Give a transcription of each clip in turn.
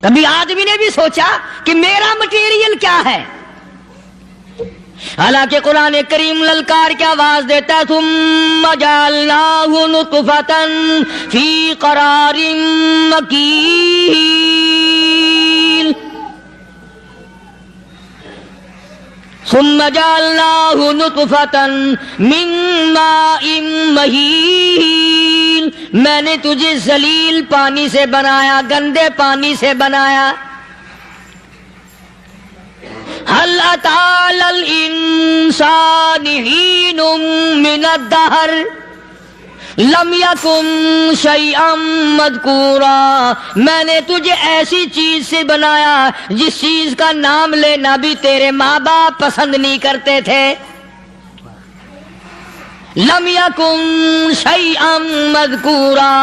کبھی آدمی نے بھی سوچا کہ میرا مٹیریل کیا ہے؟ حالانکہ قرآن کریم للکار کی آواز دیتا ہے ثم جعلناہ نطفۃ فی قرار مکین، ثم جعلناہ نطفۃ من ماء مہین، میں نے تجھے ذلیل پانی سے بنایا، گندے پانی سے بنایا۔ هل أتى على الإنسان حين من الدهر لم يكن شيئا مذكورا، میں نے تجھے ایسی چیز سے بنایا جس چیز کا نام لینا بھی تیرے ماں باپ پسند نہیں کرتے تھے۔ لم يكن شيئا مذكورا،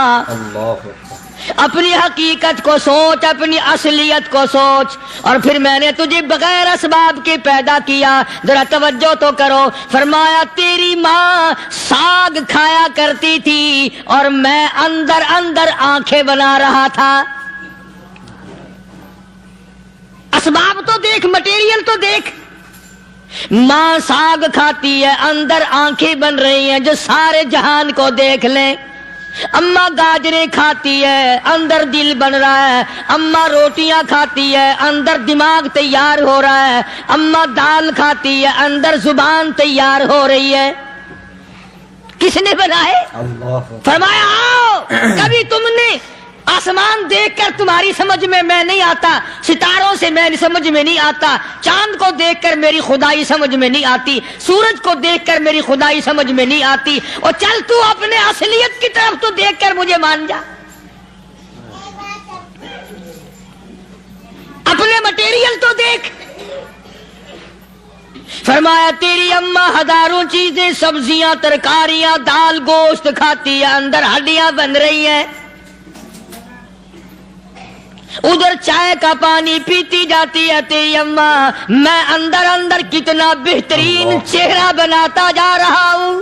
اپنی حقیقت کو سوچ، اپنی اصلیت کو سوچ۔ اور پھر میں نے تجھے بغیر اسباب کے پیدا کیا، ذرا توجہ تو کرو۔ فرمایا تیری ماں ساگ کھایا کرتی تھی اور میں اندر اندر آنکھیں بنا رہا تھا۔ اسباب تو دیکھ، مٹیریل تو دیکھ۔ ماں ساگ کھاتی ہے، اندر آنکھیں بن رہی ہیں جو سارے جہان کو دیکھ لیں۔ اماں گاجریں کھاتی ہے، اندر دل بن رہا ہے۔ اماں روٹیاں کھاتی ہے، اندر دماغ تیار ہو رہا ہے۔ اماں دال کھاتی ہے، اندر زبان تیار ہو رہی ہے۔ کس نے بنائے؟ فرمایا آؤ، کبھی تم نے آسمان دیکھ کر تمہاری سمجھ میں نہیں آتا، ستاروں سے میں سمجھ میں نہیں آتا، چاند کو دیکھ کر میری خدائی سمجھ میں نہیں آتی، سورج کو دیکھ کر میری خدائی سمجھ میں نہیں آتی۔ اور چل تو اپنے اصلیت کی طرف تو دیکھ کر مجھے مان جا، اپنے مٹیریل تو دیکھ۔ فرمایا تیری اماں ہزاروں چیزیں، سبزیاں، ترکاریاں، دال، گوشت کھاتی ہے، اندر ہڈیاں بن رہی ہیں۔ ادھر چائے کا پانی پیتی جاتی ہے تیری اماں، میں اندر اندر کتنا بہترین چہرہ بناتا جا رہا ہوں۔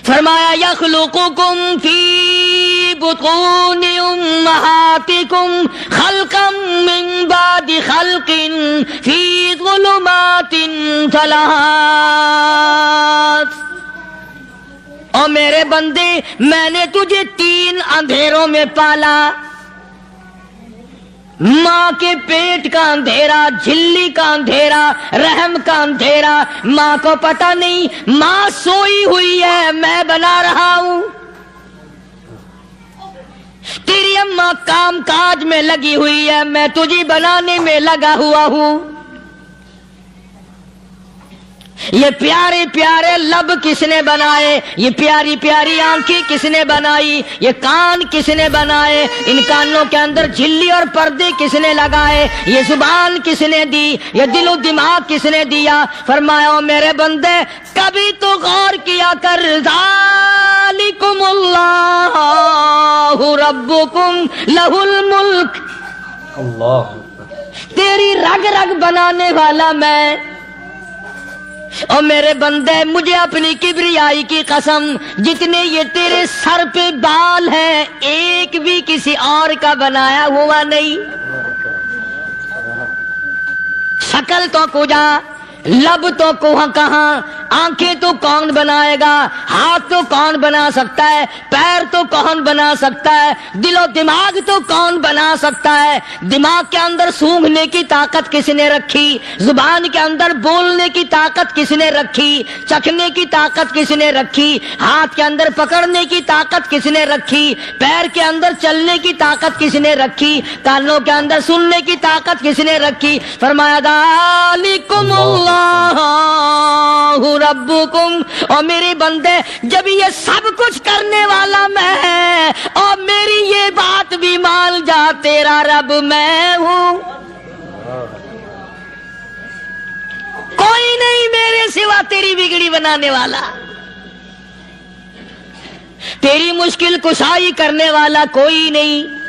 فرمایا یخلقکم فی بطون امہاتکم خلقا من بعد خلق فی ظلمات ثلاث، اور میرے بندے میں نے تجھے 3 اندھیروں میں پالا۔ ماں کے پیٹ کا اندھیرا، جھلی کا اندھیرا، رحم کا اندھیرا، ماں کو پتہ نہیں، ماں سوئی ہوئی ہے، میں بنا رہا ہوں۔ تیری اماں کام کاج میں لگی ہوئی ہے، میں تجھے بنانے میں لگا ہوا ہوں۔ یہ پیارے پیارے لب کس نے بنائے؟ یہ پیاری پیاری آنکھیں کس نے بنائی؟ یہ کان کس نے بنائے؟ ان کانوں کے اندر جھلی اور پردے کس نے لگائے؟ یہ زبان کس نے دی؟ یہ دل و دماغ کس نے دیا؟ فرمایا میرے بندے کبھی تو غور کیا کر، ذالکم اللہ ربکم لہ الملک، اللہ تیری رگ رگ بنانے والا میں۔ اور میرے بندے مجھے اپنی کبریائی کی قسم، جتنے یہ تیرے سر پہ بال ہیں ایک بھی کسی اور کا بنایا ہوا نہیں۔ شکل تو کجا، لب تو کہاں، آنکھیں تو کون بنائے گا، ہاتھ تو کون بنا سکتا ہے، پیر تو کون بنا سکتا ہے، دل و دماغ تو کون بنا سکتا ہے؟ دماغ کے اندر سونگھنے کی طاقت کس نے رکھی؟ زبان کے اندر بولنے کی طاقت کس نے رکھی؟ چکھنے کی طاقت کس نے رکھی؟ ہاتھ کے اندر پکڑنے کی طاقت کس نے رکھی؟ پیر کے اندر چلنے کی طاقت کس نے رکھی؟ کانوں کے اندر سننے کی طاقت کس نے رکھی؟ فرمایا ذالکم اللہ ربکم، اور میرے بندے جب یہ سب کچھ کرنے والا میں اور میری یہ بات بھی مان جا، تیرا رب میں ہوں، کوئی نہیں میرے سوا تیری بگڑی بنانے والا، تیری مشکل کشائی کرنے والا کوئی نہیں،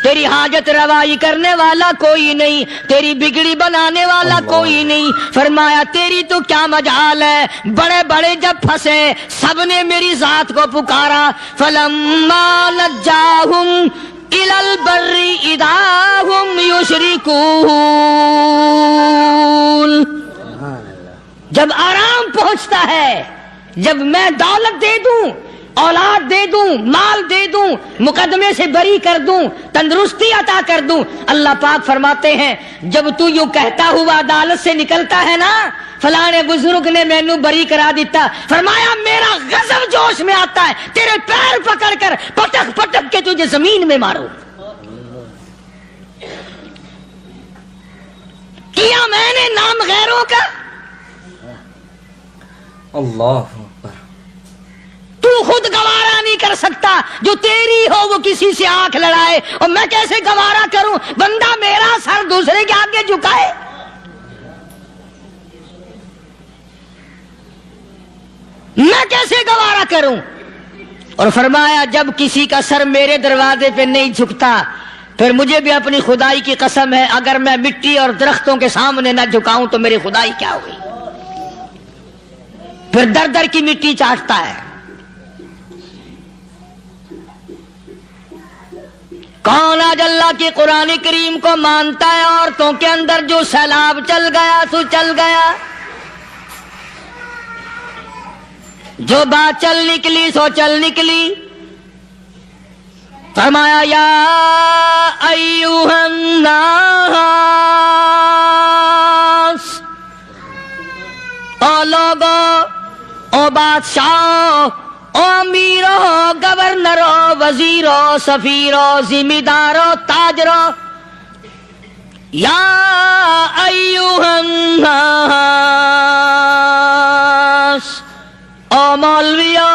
تیری حاجت روائی کرنے والا کوئی نہیں، تیری بگڑی بنانے والا کوئی نہیں۔ فرمایا تیری تو کیا مجال ہے، بڑے بڑے جب پھنسے سب نے میری ذات کو پکارا، فلما نجاہم إلى البر إذا هم يشركون. جب آرام پہنچتا ہے، جب میں دولت دے دوں، اولاد دے دوں، مال دے دوں، مقدمے سے بری کر دوں، تندرستی عطا کر دوں، اللہ پاک فرماتے ہیں جب تو یوں کہتا ہوا عدالت سے نکلتا ہے نا فلانے بزرگ نے مینو بری کرا دیتا، فرمایا میرا غضب جوش میں آتا ہے تیرے پیر پکڑ کر پٹک پٹک کے تجھے زمین میں ماروں. کیا میں نے نام غیروں کا؟ اللہ تو خود گوارا نہیں کر سکتا، جو تیری ہو وہ کسی سے آنکھ لڑائے، اور میں کیسے گوارا کروں بندہ میرا سر دوسرے کے آگے جھکائے؟ میں کیسے گوارا کروں؟ اور فرمایا جب کسی کا سر میرے دروازے پہ نہیں جھکتا پھر مجھے بھی اپنی خدائی کی قسم ہے اگر میں مٹی اور درختوں کے سامنے نہ جھکاؤں تو میری خدائی کیا ہوئی؟ پھر در در کی مٹی چاٹتا ہے. کون آج اللہ کی قرآن کریم کو مانتا ہے؟ عورتوں کے اندر جو سیلاب چل گیا سو چل گیا، جو بات چل نکلی سو چل نکلی. فرمایا یا ایھا الناس، او لوگو، او بادشاہ، او امیرو، گورنرو، وزیرو، سفیرو، ذمہ دارو، تاجرو، یا ایھا الناس، او مولویو،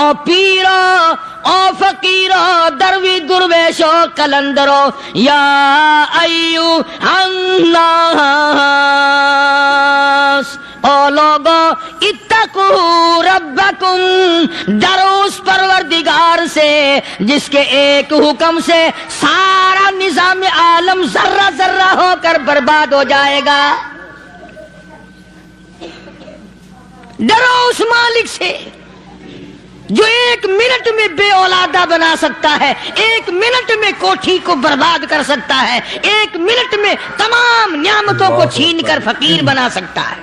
او پیرو، او فقیرو، دروی درویشو، کلندرو، یا ایھا الناس، او لوگو اتقو ربکم، ڈرو اس پروردگار سے جس کے ایک حکم سے سارا نظام عالم ذرہ ذرہ ہو کر برباد ہو جائے گا. ڈرو اس مالک سے جو ایک منٹ میں بے اولادہ بنا سکتا ہے، ایک منٹ میں کوٹھی کو برباد کر سکتا ہے، ایک منٹ میں تمام نعمتوں کو چھین کر فقیر بنا سکتا ہے.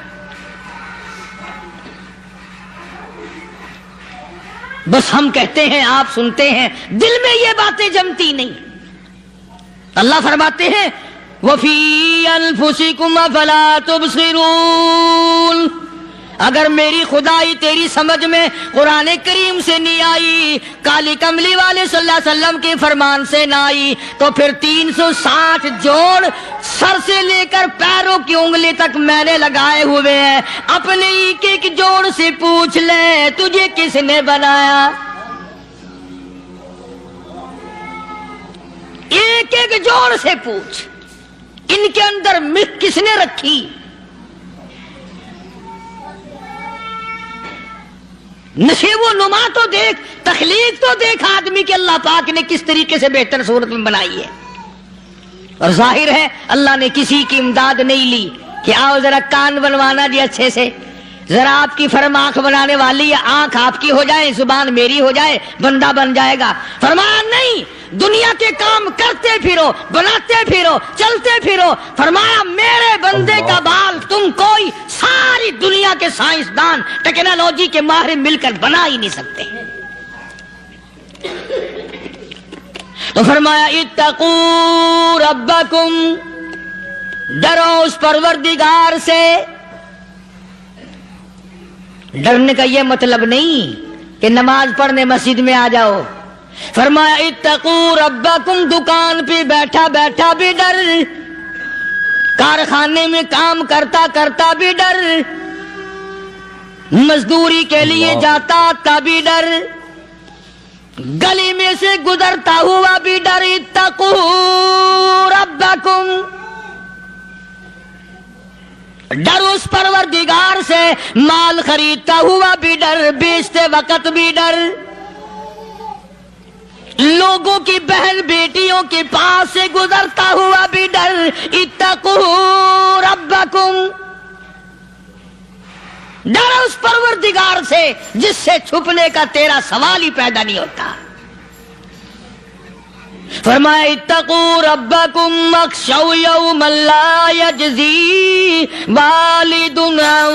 بس ہم کہتے ہیں، آپ سنتے ہیں، دل میں یہ باتیں جمتی نہیں. اللہ فرماتے ہیں وَفِي أَنفُسِكُمْ أَفَلَا تُبْصِرُونَ. اگر میری خدائی تیری سمجھ میں قرآن کریم سے نہیں آئی، کالی کملی والے صلی اللہ علیہ وسلم کے فرمان سے نہ آئی، تو پھر 360 جوڑ سر سے لے کر پیروں کی انگلی تک میں نے لگائے ہوئے ہیں. اپنے ایک ایک جوڑ سے پوچھ لے تجھے کس نے بنایا؟ ایک ایک جوڑ سے پوچھ، ان کے اندر مکھ کس نے رکھی؟ نشیب و نما تو دیکھ، تخلیق تو دیکھ آدمی کے اللہ پاک نے کس طریقے سے بہتر صورت میں بنائی ہے. اور ظاہر ہے اللہ نے کسی کی امداد نہیں لی کہ آؤ ذرا کان بنوانا جی اچھے سے، ذرا آپ کی فرم آنکھ بنانے والی ہے، آنکھ آپ کی ہو جائے، زبان میری ہو جائے، بندہ بن جائے گا. فرمایا نہیں، دنیا کے کام کرتے پھرو، بناتے پھرو، چلتے پھرو. فرمایا میرے بندے کا بال تم کوئی ساری دنیا کے سائنسدان ٹیکنالوجی کے ماہر مل کر بنا ہی نہیں سکتے. تو فرمایا اتقو ربکم، ڈرو اس پروردگار سے. ڈرنے کا یہ مطلب نہیں کہ نماز پڑھنے مسجد میں آ جاؤ. فرمایا اتقو ربکم، دکان پہ بیٹھا بیٹھا بھی ڈر، کارخانے میں کام کرتا کرتا بھی ڈر، مزدوری کے لیے جاتا تب بھی ڈر، گلی میں سے گزرتا ہوا بھی ڈر. اتقو ربکم، ڈر اس پروردگار سے. مال خریدتا ہوا بھی ڈر، بیچتے وقت بھی ڈر، لوگوں کی بہن بیٹیوں کے پاس سے گزرتا ہوا بھی ڈر. اتقو ربکم، ڈر اس پروردگار سے جس سے چھپنے کا تیرا سوال ہی پیدا نہیں ہوتا. فرمایا اتقوا ربکم واخشوا یوما لا یجزی والد عن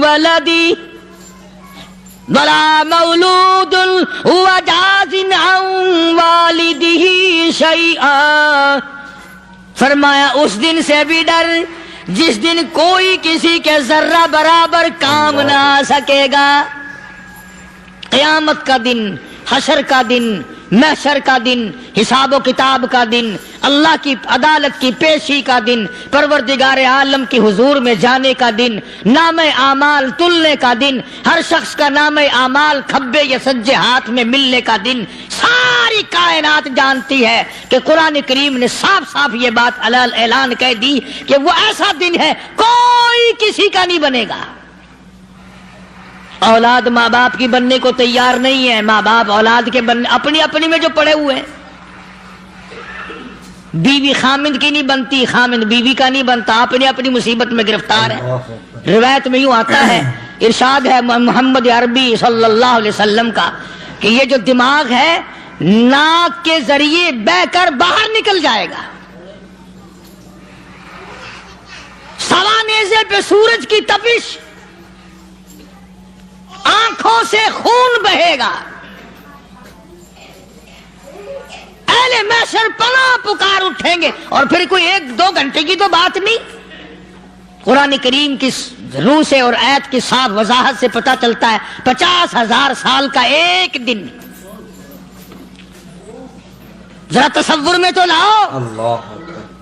ولدی ولا مولود هو جاز عن والدہ شیئا. فرمایا اس دن سے بھی ڈر جس دن کوئی کسی کے ذرہ برابر کام نہ آ سکے گا. قیامت کا دن، حشر کا دن، محشر کا دن، حساب و کتاب کا دن، اللہ کی عدالت کی پیشی کا دن، پروردگار عالم کی حضور میں جانے کا دن، نام اعمال تلنے کا دن، ہر شخص کا نام اعمال کھبے یا سجے ہاتھ میں ملنے کا دن. ساری کائنات جانتی ہے کہ قرآن کریم نے صاف صاف یہ بات اعلان کہہ دی کہ وہ ایسا دن ہے کوئی کسی کا نہیں بنے گا. اولاد ماں باپ کی بننے کو تیار نہیں ہے، ماں باپ اولاد کے بننے اپنی میں جو پڑے ہوئے ہیں. بیوی خامند کی نہیں بنتی، خامند بیوی کا نہیں بنتا، اپنی مصیبت میں گرفتار ہے. روایت میں یوں آتا ہے، ارشاد ہے محمد عربی صلی اللہ علیہ وسلم کا کہ یہ جو دماغ ہے ناک کے ذریعے بہ کر باہر نکل جائے گا. سوا نیزے پہ سورج کی تپش، آنکھوں سے خون بہے گا. اہل محشر پناہ پکار اٹھیں گے، اور پھر کوئی 1-2 گھنٹے کی تو بات نہیں. قرآن کریم کی روح سے اور آیت کی صاف وضاحت سے پتہ چلتا ہے 50,000 سال کا ایک دن. ذرا تصور میں تو لاؤ.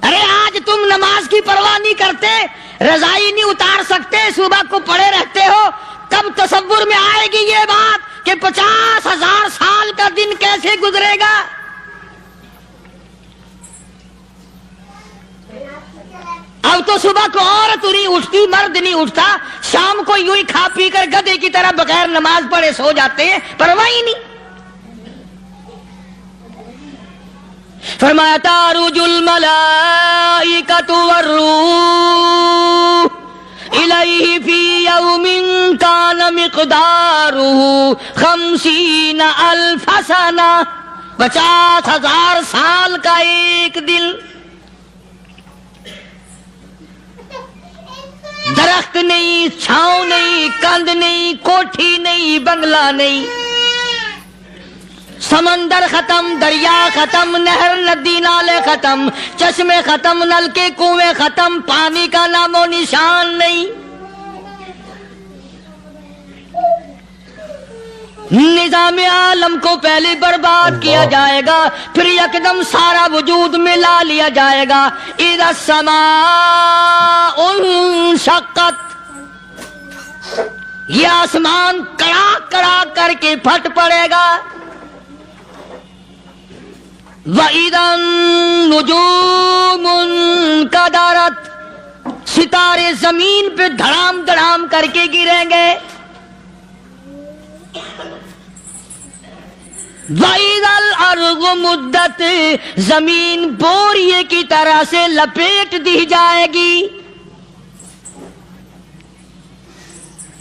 ارے آج تم نماز کی پرواہ نہیں کرتے، رضائی نہیں اتار سکتے، صبح کو پڑے رہتے ہو، کب تصور میں آئے گی یہ بات کہ 50,000 سال کا دن کیسے گزرے گا؟ اب تو صبح کو عورت نہیں اٹھتی، مرد نہیں اٹھتا، شام کو یوں ہی کھا پی کر گدھے کی طرح بغیر نماز پڑھے سو جاتے ہیں، پرواہ ہی نہیں. فرمایا تعرج الملائکۃ والروح الیہ فی یوم کان مقدارہ 50,000 سنہ. 50,000 سال کا ایک دن. درخت نہیں، چھاؤں نہیں، کند نہیں، کوٹھی نہیں، بنگلہ نہیں، سمندر ختم، دریا ختم، نہر ندی نالے ختم، چشمے ختم، نل کے کنویں ختم، پانی کا نام و نشان نہیں. نظام عالم کو پہلے برباد کیا جائے گا، پھر یکدم سارا وجود ملا لیا جائے گا. اذا السماء انشقت، یہ آسمان کڑاک کڑاک کر کے پھٹ پڑے گا. وَإِذَا النُّجُومُ انْكَدَرَتْ، ستارے زمین پہ دھڑام دھڑام کر کے گریں گے. وَإِذَا الْأَرْضُ مُدَّتْ، زمین بوریے کی طرح سے لپیٹ دی جائے گی.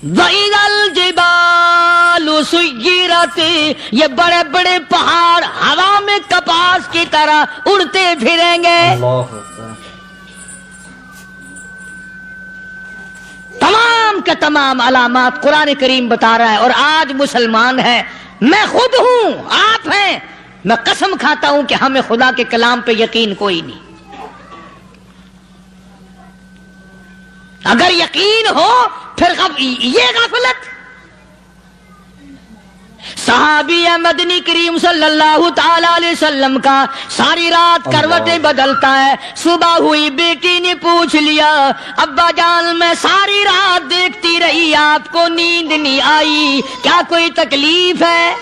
وَإِذَا الْجِبَالُ سُيِّرَتْ، یہ بڑے بڑے پہاڑ ہوا میں کپاس کی طرح اڑتے پھریں گے. تمام کے تمام علامات قرآن کریم بتا رہا ہے. اور آج مسلمان ہے، میں خود ہوں، آپ ہیں، میں قسم کھاتا ہوں کہ ہمیں خدا کے کلام پہ یقین کوئی نہیں. اگر یقین ہو پھر یہ غفلت. صحابی مدنی کریم صلی اللہ تعالی علیہ وسلم کا ساری رات کروٹیں بدلتا ہے. صبح ہوئی بیٹی نے پوچھ لیا، ابا جان میں ساری رات دیکھتی رہی، آپ کو نیند نہیں آئی، کیا کوئی تکلیف ہے؟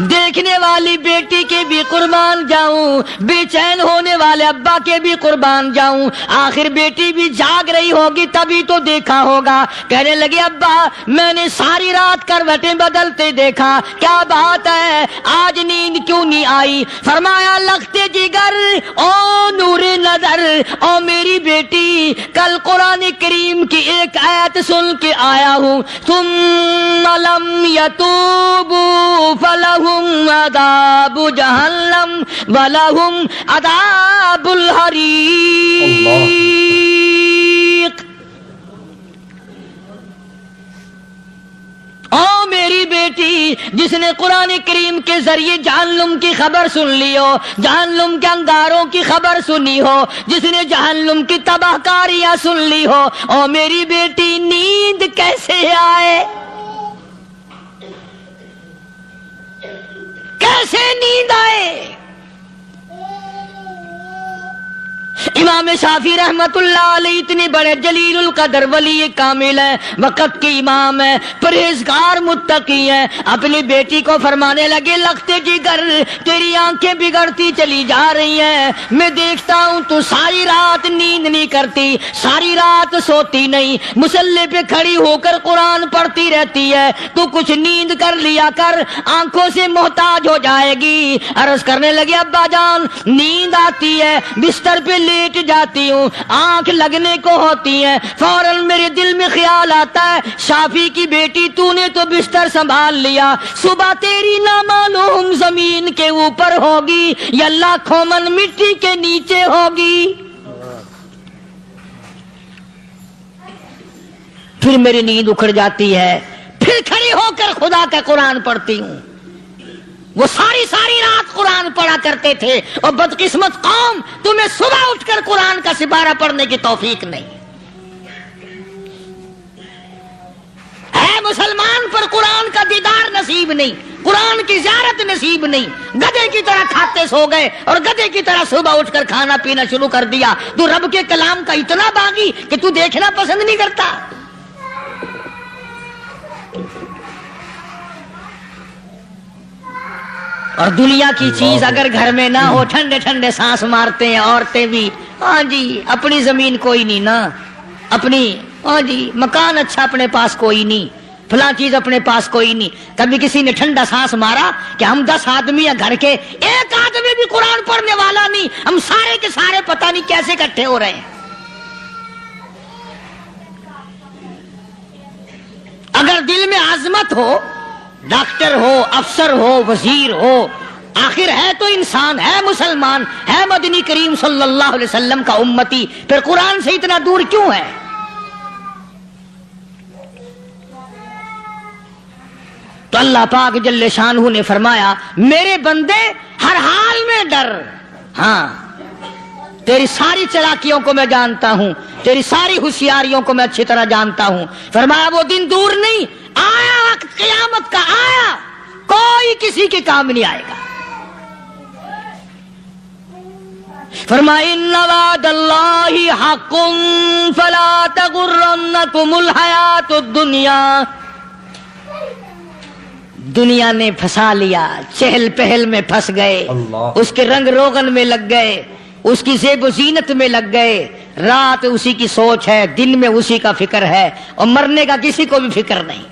دیکھنے والی بیٹی کے بھی قربان جاؤں، بے چین ہونے والے ابا کے بھی قربان جاؤں. آخر بیٹی بھی جاگ رہی ہوگی تبھی تو دیکھا ہوگا. کہنے لگے ابا میں نے ساری رات کروٹیں بدلتے دیکھا، کیا بات ہے، آج نیند کیوں نہیں آئی؟ فرمایا لختے جگر او نور نظر، او میری بیٹی کل قرآن کریم کی ایک آیت سن کے آیا ہوں، ثم لم یتوبوا فلا لہم عذاب جہنم ولہم عذاب الحریق۔ او میری بیٹی، جس نے قرآن کریم کے ذریعے جہنم کی خبر سن لی ہو، جہنم کے انگاروں کی خبر سنی ہو، جس نے جہنم کی تباہ کاریاں سن لی ہو، او میری بیٹی نیند کیسے آئے؟ کیسے نیند آئے؟ امام شافعی رحمت اللہ علیہ اتنے بڑے جلیل القدر ولی کامل ہے، وقت کے امام ہے، پرہیزگار متقی ہے، اپنی بیٹی کو فرمانے لگے لگتے جگر تیری آنکھیں بگڑتی چلی جا رہی ہیں، میں دیکھتا ہوں تو ساری رات نیند نہیں کرتی، ساری رات سوتی نہیں، مصلی پہ کھڑی ہو کر قرآن پڑھتی رہتی ہے، تو کچھ نیند کر لیا کر، آنکھوں سے محتاج ہو جائے گی۔ عرض کرنے لگے ابا جان نیند آتی ہے، بستر پہ لیٹ جاتی ہوں، آنکھ لگنے کو ہوتی ہے، فوراً میرے دل میں خیال آتا ہے شافی کی بیٹی تو نے تو بستر سنبھال لیا، صبح تیری نہ معلوم زمین کے اوپر ہوگی یا لاکھوں من مٹی کے نیچے ہوگی۔ پھر میری نیند اکھڑ جاتی ہے، پھر کھڑی ہو کر خدا کا قرآن پڑھتی ہوں۔ وہ ساری رات قرآن پڑھا کرتے تھے، اور بدقسمت قوم تمہیں صبح اٹھ کر قرآن کا سپارہ پڑھنے کی توفیق نہیں ہے۔ مسلمان پر قرآن کا دیدار نصیب نہیں، قرآن کی زیارت نصیب نہیں، گدھے کی طرح کھاتے سو گئے اور گدھے کی طرح صبح اٹھ کر کھانا پینا شروع کر دیا۔ تو رب کے کلام کا اتنا باغی کہ تو دیکھنا پسند نہیں کرتا۔ اور دنیا کی چیز اگر گھر میں نہ ہو، ٹھنڈے ٹھنڈے سانس مارتے ہیں عورتیں بھی، ہاں جی اپنی زمین کوئی نہیں نا، اپنی ہاں جی مکان اچھا اپنے پاس کوئی نہیں، فلاں چیز اپنے پاس کوئی نہیں۔ کبھی کسی نے ٹھنڈا سانس مارا کہ ہم 10 آدمی ہیں گھر کے، ایک آدمی بھی قرآن پڑھنے والا نہیں، ہم سارے کے سارے پتہ نہیں کیسے اکٹھے ہو رہے ہیں۔ اگر دل میں عظمت ہو، ڈاکٹر ہو، افسر ہو، وزیر ہو، آخر ہے تو انسان، ہے مسلمان، ہے مدنی کریم صلی اللہ علیہ وسلم کا امتی، پھر قرآن سے اتنا دور کیوں ہے؟ تو اللہ پاک جل شانہ نے فرمایا میرے بندے ہر حال میں ڈر، ہاں تیری ساری چلاکیوں کو میں جانتا ہوں، تیری ساری ہوشیاریوں کو میں اچھی طرح جانتا ہوں۔ فرمایا وہ دن دور نہیں، آیا وقت قیامت کا، آیا، کوئی کسی کے کام نہیں آئے گا۔ فرمایا ان وعد اللہ حق فلا تغرنکم الحیات الدنیا۔ دنیا نے پھنسا لیا، چہل پہل میں پھنس گئے، اس کے رنگ روغن میں لگ گئے، اس کی زیب و زینت میں لگ گئے، رات اسی کی سوچ ہے، دن میں اسی کا فکر ہے، اور مرنے کا کسی کو بھی فکر نہیں۔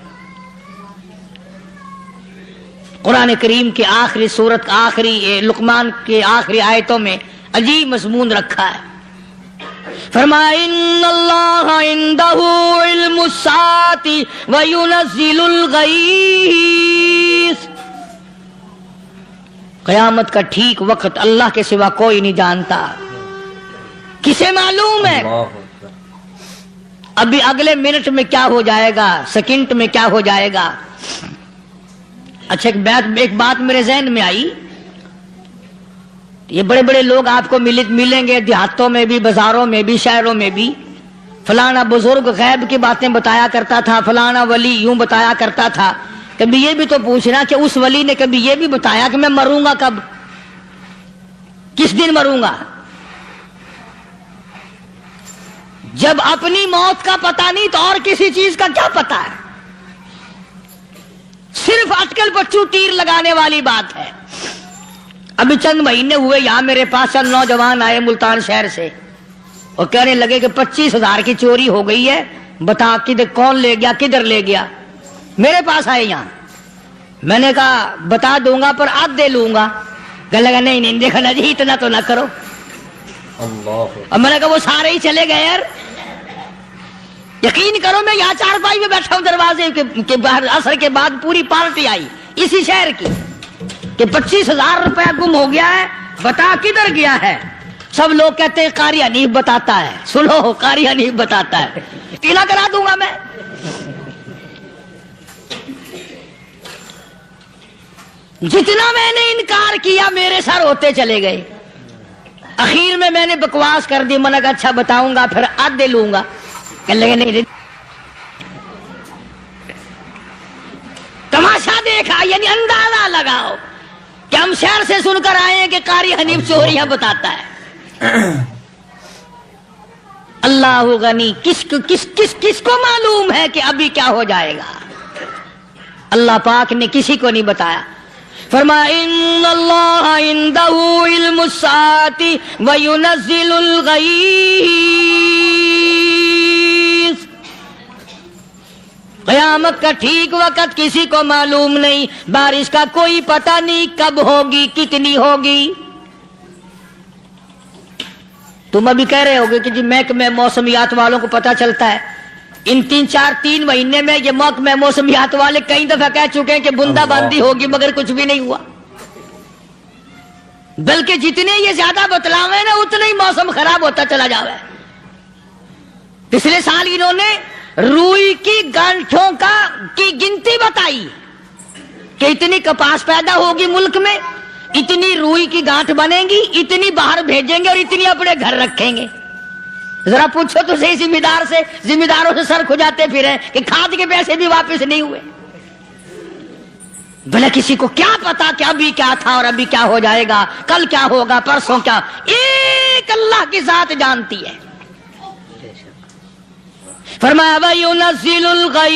قرآن کریم کے آخری سورت کا آخری لقمان کے آخری آیتوں میں عجیب مضمون رکھا ہے۔ فرمایا ان اللہ عندہ علم الساعۃ وینزل الغیث۔ قیامت کا ٹھیک وقت اللہ کے سوا کوئی نہیں جانتا، کسے معلوم ہے ابھی اگلے منٹ میں کیا ہو جائے گا، سیکنڈ میں کیا ہو جائے گا۔ اچھا ایک بات میرے ذہن میں آئی، یہ بڑے بڑے لوگ آپ کو ملیں گے دیہاتوں میں بھی، بازاروں میں بھی، شہروں میں بھی، فلانا بزرگ غیب کی باتیں بتایا کرتا تھا، فلانا ولی یوں بتایا کرتا تھا۔ کبھی یہ بھی تو پوچھنا کہ اس ولی نے کبھی یہ بھی بتایا کہ میں مروں گا کب، کس دن مروں گا؟ جب اپنی موت کا پتہ نہیں تو اور کسی چیز کا کیا پتہ ہے؟ صرف اٹکل پچو تیر لگانے والی بات ہے۔ ابھی چند مہینے ہوئے یہاں میرے پاس چند نوجوان آئے ملتان شہر سے، اور کہنے لگے کہ 25,000 کی چوری ہو گئی ہے، بتا کدھر کون لے گیا، کدھر لے گیا۔ میرے پاس آئے یہاں، میں نے کہا بتا دوں گا پر آدھے لوں گا۔ کہنے لگا نہیں دیکھنا جی اتنا تو نہ کرو۔ اور میں نے کہا وہ سارے ہی چلے گئے یار، یقین کرو میں یہاں چارپائی میں بیٹھا ہوں دروازے کے باہر، عصر کے بعد پوری پارٹی آئی اسی شہر کی، کہ 25,000 روپیہ گم ہو گیا ہے، بتا کدھر گیا ہے؟ سب لوگ کہتے ہیں قاری حنیف بتاتا ہے. سنو، قاری حنیف بتاتا ہے. ٹیلا کرا دوں گا میں. جتنا میں نے انکار کیا میرے سر ہوتے چلے گئے. اخیر میں نے بکواس کر دی. میں نے کہا اچھا بتاؤں گا، پھر آدھے لوں گا. کہنے لگے نہیں. تماشا دیکھا، یعنی اندازہ لگاؤ کہ ہم شہر سے سن کر آئے ہیں کہ قاری حنیف چوریاں بتاتا ہے. اللہ غنی، کس کو معلوم ہے کہ ابھی کیا ہو جائے گا؟ اللہ پاک نے کسی کو نہیں بتایا. فرمایا ان اللہ عنده علم الساعة وینزل الغیث. قیامت کا ٹھیک وقت کسی کو معلوم نہیں، بارش کا کوئی پتہ نہیں کب ہوگی، کتنی ہوگی. تم ابھی کہہ رہے ہوگے کہ جی محکمہ موسمیات والوں کو پتہ چلتا ہے. ان 3 مہینے میں یہ محکمہ موسمیات والے کئی دفعہ کہہ چکے ہیں کہ بندہ باندی ہوگی، مگر کچھ بھی نہیں ہوا. بلکہ جتنے یہ زیادہ بتلاوے نا اتنا ہی موسم خراب ہوتا چلا جاوے. پچھلے سال انہوں نے روئی کی گانٹھوں کی گنتی بتائی کہ اتنی کپاس پیدا ہوگی ملک میں، اتنی روئی کی گانٹھ بنے گی، اتنی باہر بھیجیں گے اور اتنی اپنے گھر رکھیں گے. ذرا پوچھو تو صحیح ذمہ داروں سے سر کھجاتے پھرے کہ کھاد کے پیسے بھی واپس نہیں ہوئے. بھلا کسی کو کیا پتا کہ ابھی کیا تھا اور ابھی کیا ہو جائے گا، کل کیا ہوگا، پرسوں کیا. ایک اللہ کی ذات جانتی ہے. فرمایا وَيُنَزِّلُ الْغَيْثَ.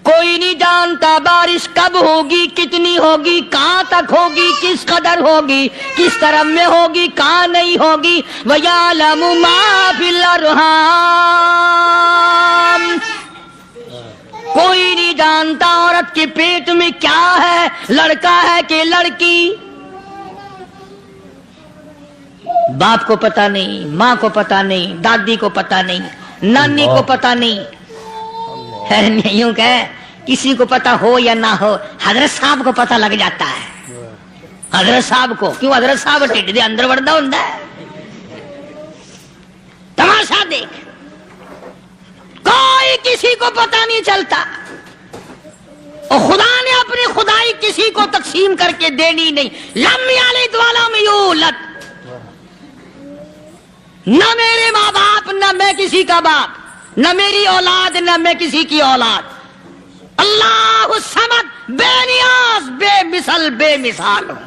کوئی نہیں جانتا بارش کب ہوگی، کتنی ہوگی، کہاں تک ہوگی، کس قدر ہوگی، کس طرح میں ہوگی، کہاں نہیں ہوگی. وَيَعْلَمُ مَا فِي الْأَرْحَامِ. کوئی نہیں جانتا عورت کے پیٹ میں کیا ہے، لڑکا ہے کہ لڑکی. باپ کو پتا نہیں، ماں کو پتا نہیں، دادی کو پتا نہیں، نانی کو پتا نہیں. یوں کہ کسی کو پتا ہو یا نہ ہو، حضرت صاحب کو پتا لگ جاتا ہے. حضرت صاحب کو کیوں؟ حضرت صاحب ٹھڈ دے اندر وڑدا ہوندا ہے. تماشا دیکھ، کوئی کسی کو پتا نہیں چلتا. اور خدا نے اپنی خدائی کسی کو تقسیم کر کے دینی نہیں. لم یلد ولم یولد. نہ میرے ماں باپ، نہ میں کسی کا باپ، نہ میری اولاد، نہ میں کسی کی اولاد. اللہ الصمد، بے نیاز، بے مثل، بے مثال ہوں.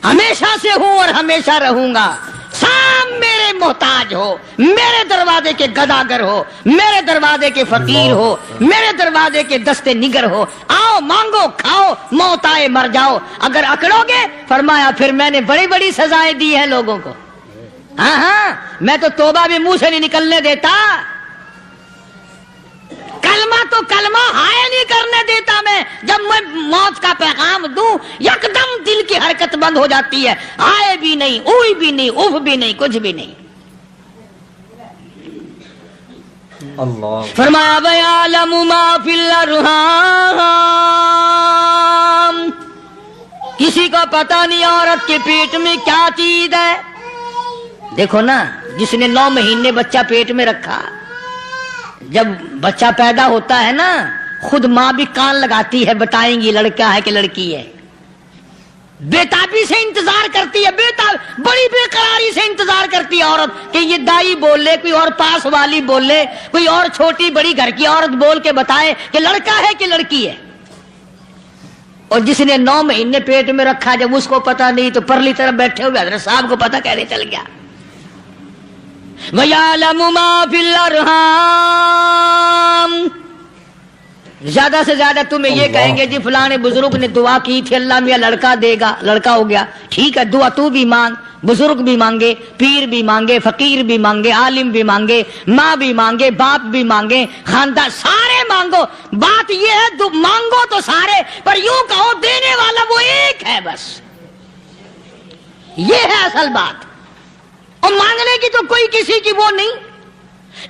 ہمیشہ سے ہوں اور ہمیشہ رہوں گا. سام میرے محتاج ہو، میرے دروازے کے گداگر ہو، میرے دروازے کے فقیر ہو، میرے دروازے کے دستے نگر ہو. آؤ مانگو، کھاؤ، موت آئے مر جاؤ. اگر اکڑو گے، فرمایا پھر میں نے بڑی بڑی سزائیں دی ہیں لوگوں کو. ہاں میں تو توبہ بھی منہ سے نہیں نکلنے دیتا. کلمہ تو کلمہ ہائے نہیں کرنے دیتا میں. جب میں موت کا پیغام دوں یکدم دل کی حرکت بند ہو جاتی ہے. ہائے بھی نہیں، اوئی بھی نہیں، اف بھی نہیں، کچھ بھی نہیں. اللہ فرمایا وَيَعْلَمُ مَا فِي الْأَرْحَامِ. کسی کو پتہ نہیں عورت کے پیٹ میں کیا چیز ہے. دیکھو نا، جس نے 9 مہینے بچہ پیٹ میں رکھا، جب بچہ پیدا ہوتا ہے نا، خود ماں بھی کان لگاتی ہے، بتائیں گی لڑکا ہے کہ لڑکی ہے. بےتابی سے انتظار کرتی ہے، بڑی بے قراری سے انتظار کرتی ہے عورت کہ یہ دائی بول لے، کوئی اور پاس والی بول لے، کوئی اور چھوٹی بڑی گھر کی عورت بول کے بتائے کہ لڑکا ہے کہ لڑکی ہے. اور جس نے 9 مہینے پیٹ میں رکھا، جب اس کو پتا نہیں تو پرلی طرف بیٹھے ہوئے حضرت صاحب کو پتا کیسے چل گیا. وَيَعْلَمُ مَا فِي الْأَرْحَامِ. زیادہ سے زیادہ تمہیں یہ کہیں گے جی فلاں بزرگ نے دعا کی تھی، اللہ میاں لڑکا دے گا، لڑکا ہو گیا. ٹھیک ہے، دعا تو بھی مانگ، بزرگ بھی مانگے، پیر بھی مانگے، فقیر بھی مانگے، عالم بھی مانگے، ماں بھی مانگے، باپ بھی مانگے، خاندان سارے مانگو. بات یہ ہے مانگو تو سارے، پر یوں کہو دینے والا وہ ایک ہے بس. یہ ہے اصل بات. اور مانگنے کی تو کوئی کسی کی وہ نہیں.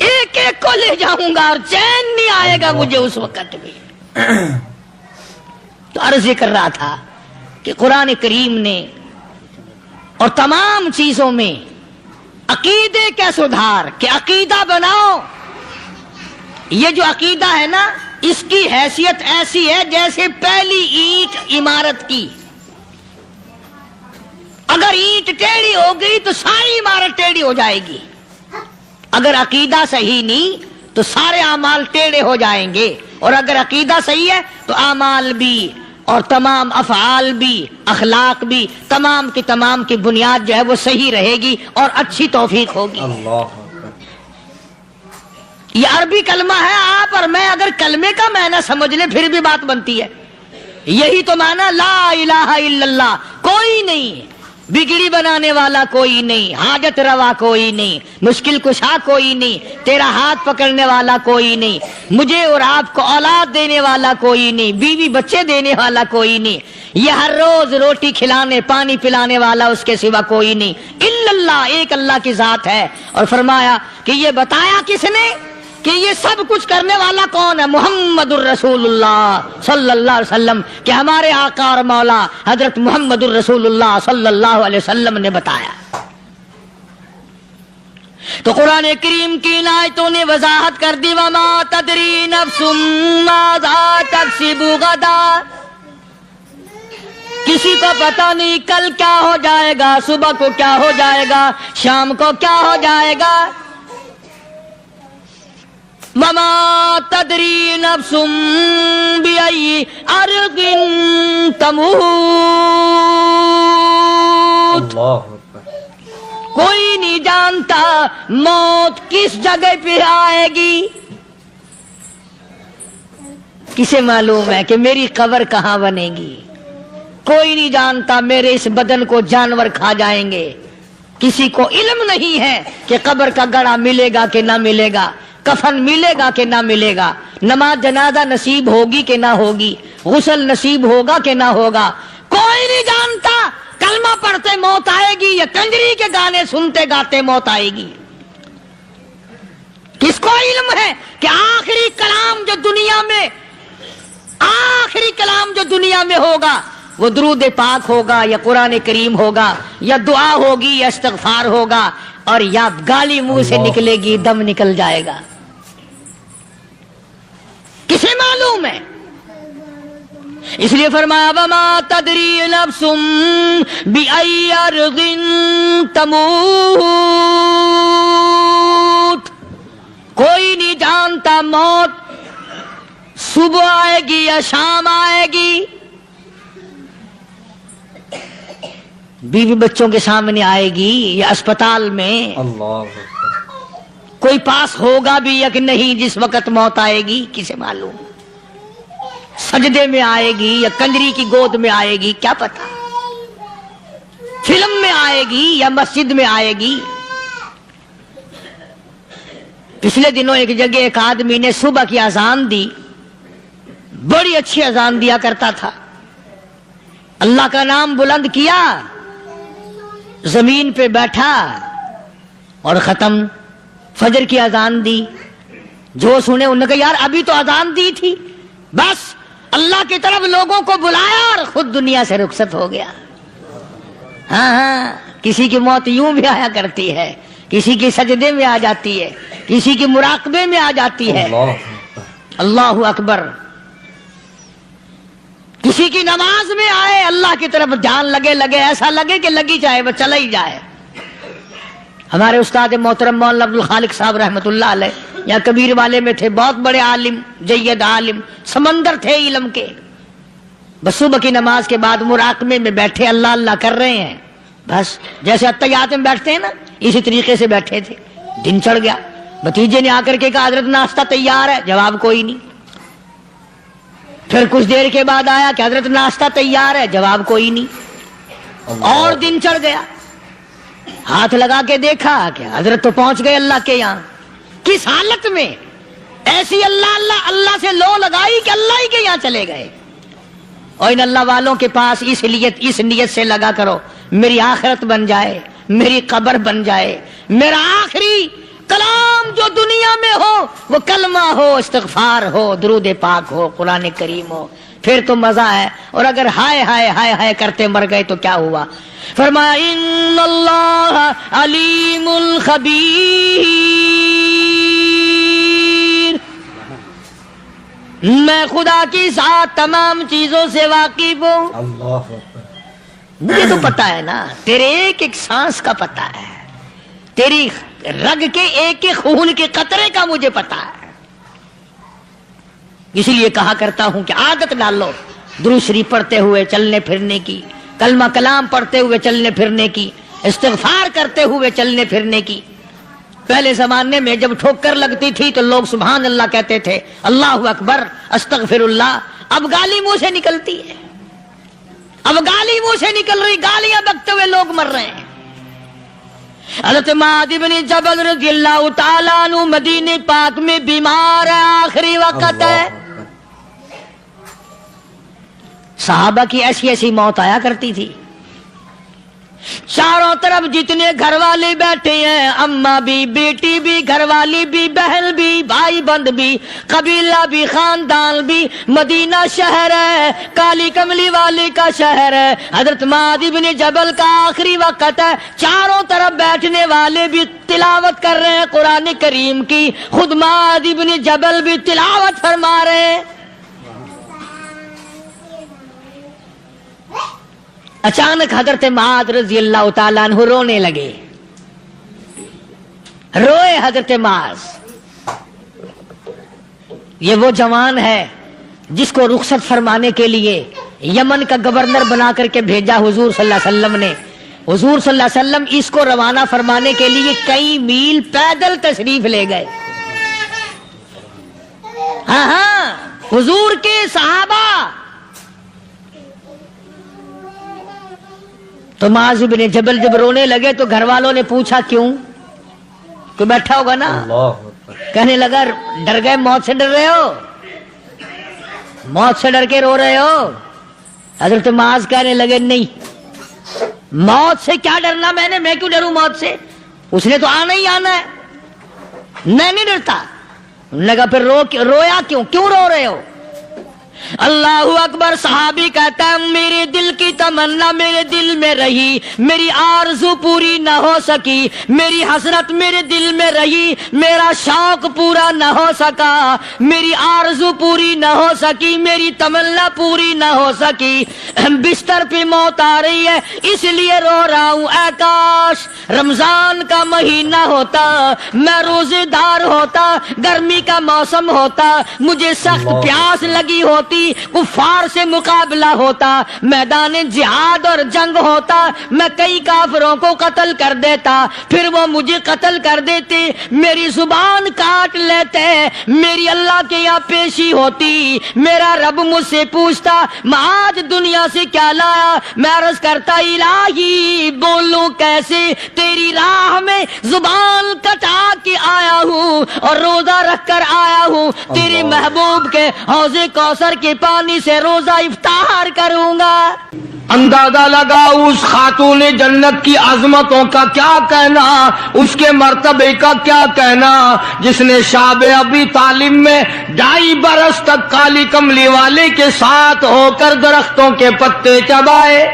ایک ایک کو لے جاؤں گا اور چین نہیں آئے گا مجھے اس وقت بھی. تو عرض یہ کر رہا تھا کہ قرآن کریم نے اور تمام چیزوں میں عقیدے کا سدھار کہ عقیدہ بناؤ. یہ جو عقیدہ ہے نا اس کی حیثیت ایسی ہے جیسے پہلی اینٹ عمارت کی. اگر اینٹ ٹیڑھی ہو گئی تو ساری عمارت ٹیڑھی ہو جائے گی. اگر عقیدہ صحیح نہیں تو سارے اعمال ٹیڑھے ہو جائیں گے. اور اگر عقیدہ صحیح ہے تو اعمال بھی اور تمام افعال بھی اخلاق بھی تمام کی بنیاد جو ہے وہ صحیح رہے گی اور اچھی توفیق ہوگی. اللہ یہ عربی کلمہ ہے. آپ اور میں اگر کلمے کا معنی سمجھ لیں پھر بھی بات بنتی ہے. یہی تو معنی لا الہ الا اللہ. کوئی نہیں بگڑی بنانے والا کوئی نہیں, حاجت روا کوئی نہیں, مشکل کشا کوئی نہیں, تیرا ہاتھ پکڑنے والا کوئی نہیں, مجھے اور آپ کو اولاد دینے والا کوئی نہیں, بیوی بچے دینے والا کوئی نہیں, یہ ہر روز روٹی کھلانے پانی پلانے والا اس کے سوا کوئی نہیں, الا اللہ, ایک اللہ کی ذات ہے. اور فرمایا کہ یہ بتایا کس نے کہ یہ سب کچھ کرنے والا کون ہے؟ محمد الرسول اللہ صلی اللہ علیہ وسلم, کہ ہمارے آقا اور مولا حضرت محمد الرسول اللہ صلی اللہ علیہ وسلم نے بتایا. تو قرآن کریم کی ان آیتوں نے وضاحت کر دی وما تدری نفس ماذا تکسب غدا. کسی کو پتہ نہیں کل کیا ہو جائے گا, صبح کو کیا ہو جائے گا, شام کو کیا ہو جائے گا. وما تدری نفس بأي أرض تموت. اللہ اکبر. کوئی نہیں جانتا موت کس جگہ پہ آئے گی. کسے معلوم ہے کہ میری قبر کہاں بنے گی؟ کوئی نہیں جانتا میرے اس بدن کو جانور کھا جائیں گے. کسی کو علم نہیں ہے کہ قبر کا گڑھا ملے گا کہ نہ ملے گا, کفن ملے گا کہ نہ ملے گا, نماز جنازہ نصیب ہوگی کہ نہ ہوگی, غسل نصیب ہوگا کہ نہ ہوگا. کوئی نہیں جانتا کلمہ پڑھتے موت آئے گی یا کنجری کے گانے سنتے گاتے موت آئے گی. کس کو علم ہے کہ آخری کلام جو دنیا میں ہوگا وہ درود پاک ہوگا یا قرآن کریم ہوگا یا دعا ہوگی یا استغفار ہوگا, اور یا گالی منہ سے نکلے گی, دم نکل جائے گا. کسے معلوم ہے؟ اس لیے فرمایا وما تدری نفس بأي أرض تموت. کوئی نہیں جانتا موت صبح آئے گی یا شام آئے گی, بیوی بچوں کے سامنے آئے گی یا اسپتال میں. اللہ اکبر. کوئی پاس ہوگا بھی یا کہ نہیں جس وقت موت آئے گی کسے معلوم. سجدے میں آئے گی یا کنجری کی گود میں آئے گی کیا پتا, فلم میں آئے گی یا مسجد میں آئے گی. پچھلے دنوں ایک جگہ ایک آدمی نے صبح کی اذان دی, بڑی اچھی اذان دیا کرتا تھا, اللہ کا نام بلند کیا, زمین پہ بیٹھا اور ختم. فجر کی اذان دی, جو سنے انہوں نے کہا یار ابھی تو اذان دی تھی, بس اللہ کی طرف لوگوں کو بلایا اور خود دنیا سے رخصت ہو گیا. ہاں, کسی کی موت یوں بھی آیا کرتی ہے, کسی کی سجدے میں آ جاتی ہے, کسی کی مراقبے میں آ جاتی ہے. اللہ اکبر. کسی کی نماز میں آئے, اللہ کی طرف دھیان لگے ایسا لگے کہ لگی جائے وہ چلا ہی جائے. ہمارے استاد محترم مولانا عبد الخالق صاحب رحمۃ اللہ علیہ یا کبیر والے میں تھے, بہت بڑے عالم, جید عالم, سمندر تھے علم کے. بس صبح کی نماز کے بعد مراقبے میں بیٹھے اللہ اللہ کر رہے ہیں, بس جیسے اتحیات میں بیٹھتے ہیں نا اسی طریقے سے بیٹھے تھے. دن چڑھ گیا, بھتیجے نے آ کر کے کہا حضرت ناشتہ تیار ہے, جواب کوئی نہیں. پھر کچھ دیر کے بعد آیا کہ حضرت ناشتہ تیار ہے, جواب کوئی نہیں. اور دن چڑھ گیا, ہاتھ لگا کے دیکھا کہ حضرت تو پہنچ گئے اللہ کے یہاں. کس حالت میں؟ ایسی اللہ اللہ اللہ سے لو لگائی کہ اللہ ہی کے یہاں چلے گئے. اور ان اللہ والوں کے پاس اس نیت سے لگا کرو میری آخرت بن جائے, میری قبر بن جائے, میرا آخری کلام کام جو دنیا میں ہو وہ کلمہ ہو، استغفار ہو، درود پاک ہو، قرآن کریم ہو، پھر تو مزہ ہے. اور اگر ہائے ہائے ہائے ہائے کرتے مر گئے تو کیا ہوا؟ فرمایا ان اللہ علیم الخبیر، میں خدا کی ذات تمام چیزوں سے واقف ہوں. اللہ اکبر. مجھے تو پتا ہے نا، تیرے ایک ایک سانس کا پتا ہے، تیری رگ کے ایک ایک خون کے قطرے کا مجھے پتا ہے. اس لیے کہا کرتا ہوں کہ عادت ڈال لو درود شریف پڑھتے ہوئے چلنے پھرنے کی، کلمہ کلام پڑھتے ہوئے چلنے پھرنے کی، استغفار کرتے ہوئے چلنے پھرنے کی. پہلے زمانے میں جب ٹھوکر لگتی تھی تو لوگ سبحان اللہ کہتے تھے، اللہ اکبر، استغفر اللہ. اب گالی منہ سے نکلتی ہے، اب گالی منہ سے نکل رہی، گالیاں بکتے ہوئے لوگ مر رہے ہیں. حضرت معاذ بن جبل رضی اللہ تعالیٰ عنہ مدینے پاک میں بیمار ہے، آخری وقت ہے. صحابہ کی ایسی ایسی موت آیا کرتی تھی. چاروں طرف جتنے گھر والے بیٹھے ہیں، اماں بھی، بیٹی بھی، گھر والی بھی، بہن بھی، بھائی بند بھی، قبیلہ بھی، خاندان بھی. مدینہ شہر ہے، کالی کملی والے کا شہر ہے. حضرت معاذ بن جبل کا آخری وقت ہے. چاروں طرف بیٹھنے والے بھی تلاوت کر رہے ہیں قرآن کریم کی، خود معاذ بن جبل بھی تلاوت فرما رہے ہیں. اچانک حضرت معاذ رضی اللہ تعالیٰ عنہ رونے لگے. روئے حضرت معاذ. یہ وہ جوان ہے جس کو رخصت فرمانے کے لیے یمن کا گورنر بنا کر کے بھیجا حضور صلی اللہ علیہ وسلم نے. حضور صلی اللہ علیہ وسلم اس کو روانہ فرمانے کے لیے کئی میل پیدل تشریف لے گئے. ہاں حضور کے صحابہ. تو معاذ بن جبل جب رونے لگے تو گھر والوں نے پوچھا کیوں؟ کوئی بیٹھا ہوگا نا. اللہ اکبر. کہنے لگا ڈر گئے، موت سے ڈر رہے ہو، موت سے ڈر کے رو رہے ہو. حضرت معاذ کہنے لگے نہیں، موت سے کیا ڈرنا، میں کیوں ڈروں موت سے، اس نے تو آنا ہی آنا ہے، میں نہیں ڈرتا. لگا پھر رویا کیوں رو رہے ہو؟ اللہ اکبر. صحابی کہتا ہے میرے دل کی تمنا میرے دل میں رہی، میری آرزو پوری نہ ہو سکی، میری حسرت میرے دل میں رہی، میرا شوق پورا نہ ہو سکا، میری آرزو پوری نہ ہو سکی، میری تمنا پوری نہ ہو سکی. بستر پہ موت آ رہی ہے اس لیے رو رہا ہوں. اے کاش رمضان کا مہینہ ہوتا، میں روزے دار ہوتا، گرمی کا موسم ہوتا، مجھے سخت پیاس لگی ہوتی، کفار سے مقابلہ ہوتا، میدان جہاد اور جنگ ہوتا، میں کئی کافروں کو قتل کر دیتا، پھر وہ مجھے قتل کر دیتے، میری زبان کاٹ لیتے، میری اللہ کے یہاں پیشی ہوتی، میرا رب مجھ سے پوچھتا معاذ دنیا سے کیا لایا. میں عرض کرتا الہی بولوں کیسے، تیری راہ میں زبان کٹا کے آیا ہوں اور روزہ رکھ کر آیا ہوں، تیرے محبوب کے حوض کوثر کے پانی سے روزہ افطار کروں گا. اندازہ لگا اس خاتون جنت کی عظمتوں کا کیا کہنا، اس کے مرتبے کا کیا کہنا، جس نے شاب ابی طالب میں 2.5 برس تک کالی کملی والے کے ساتھ ہو کر درختوں کے پتے چبائے.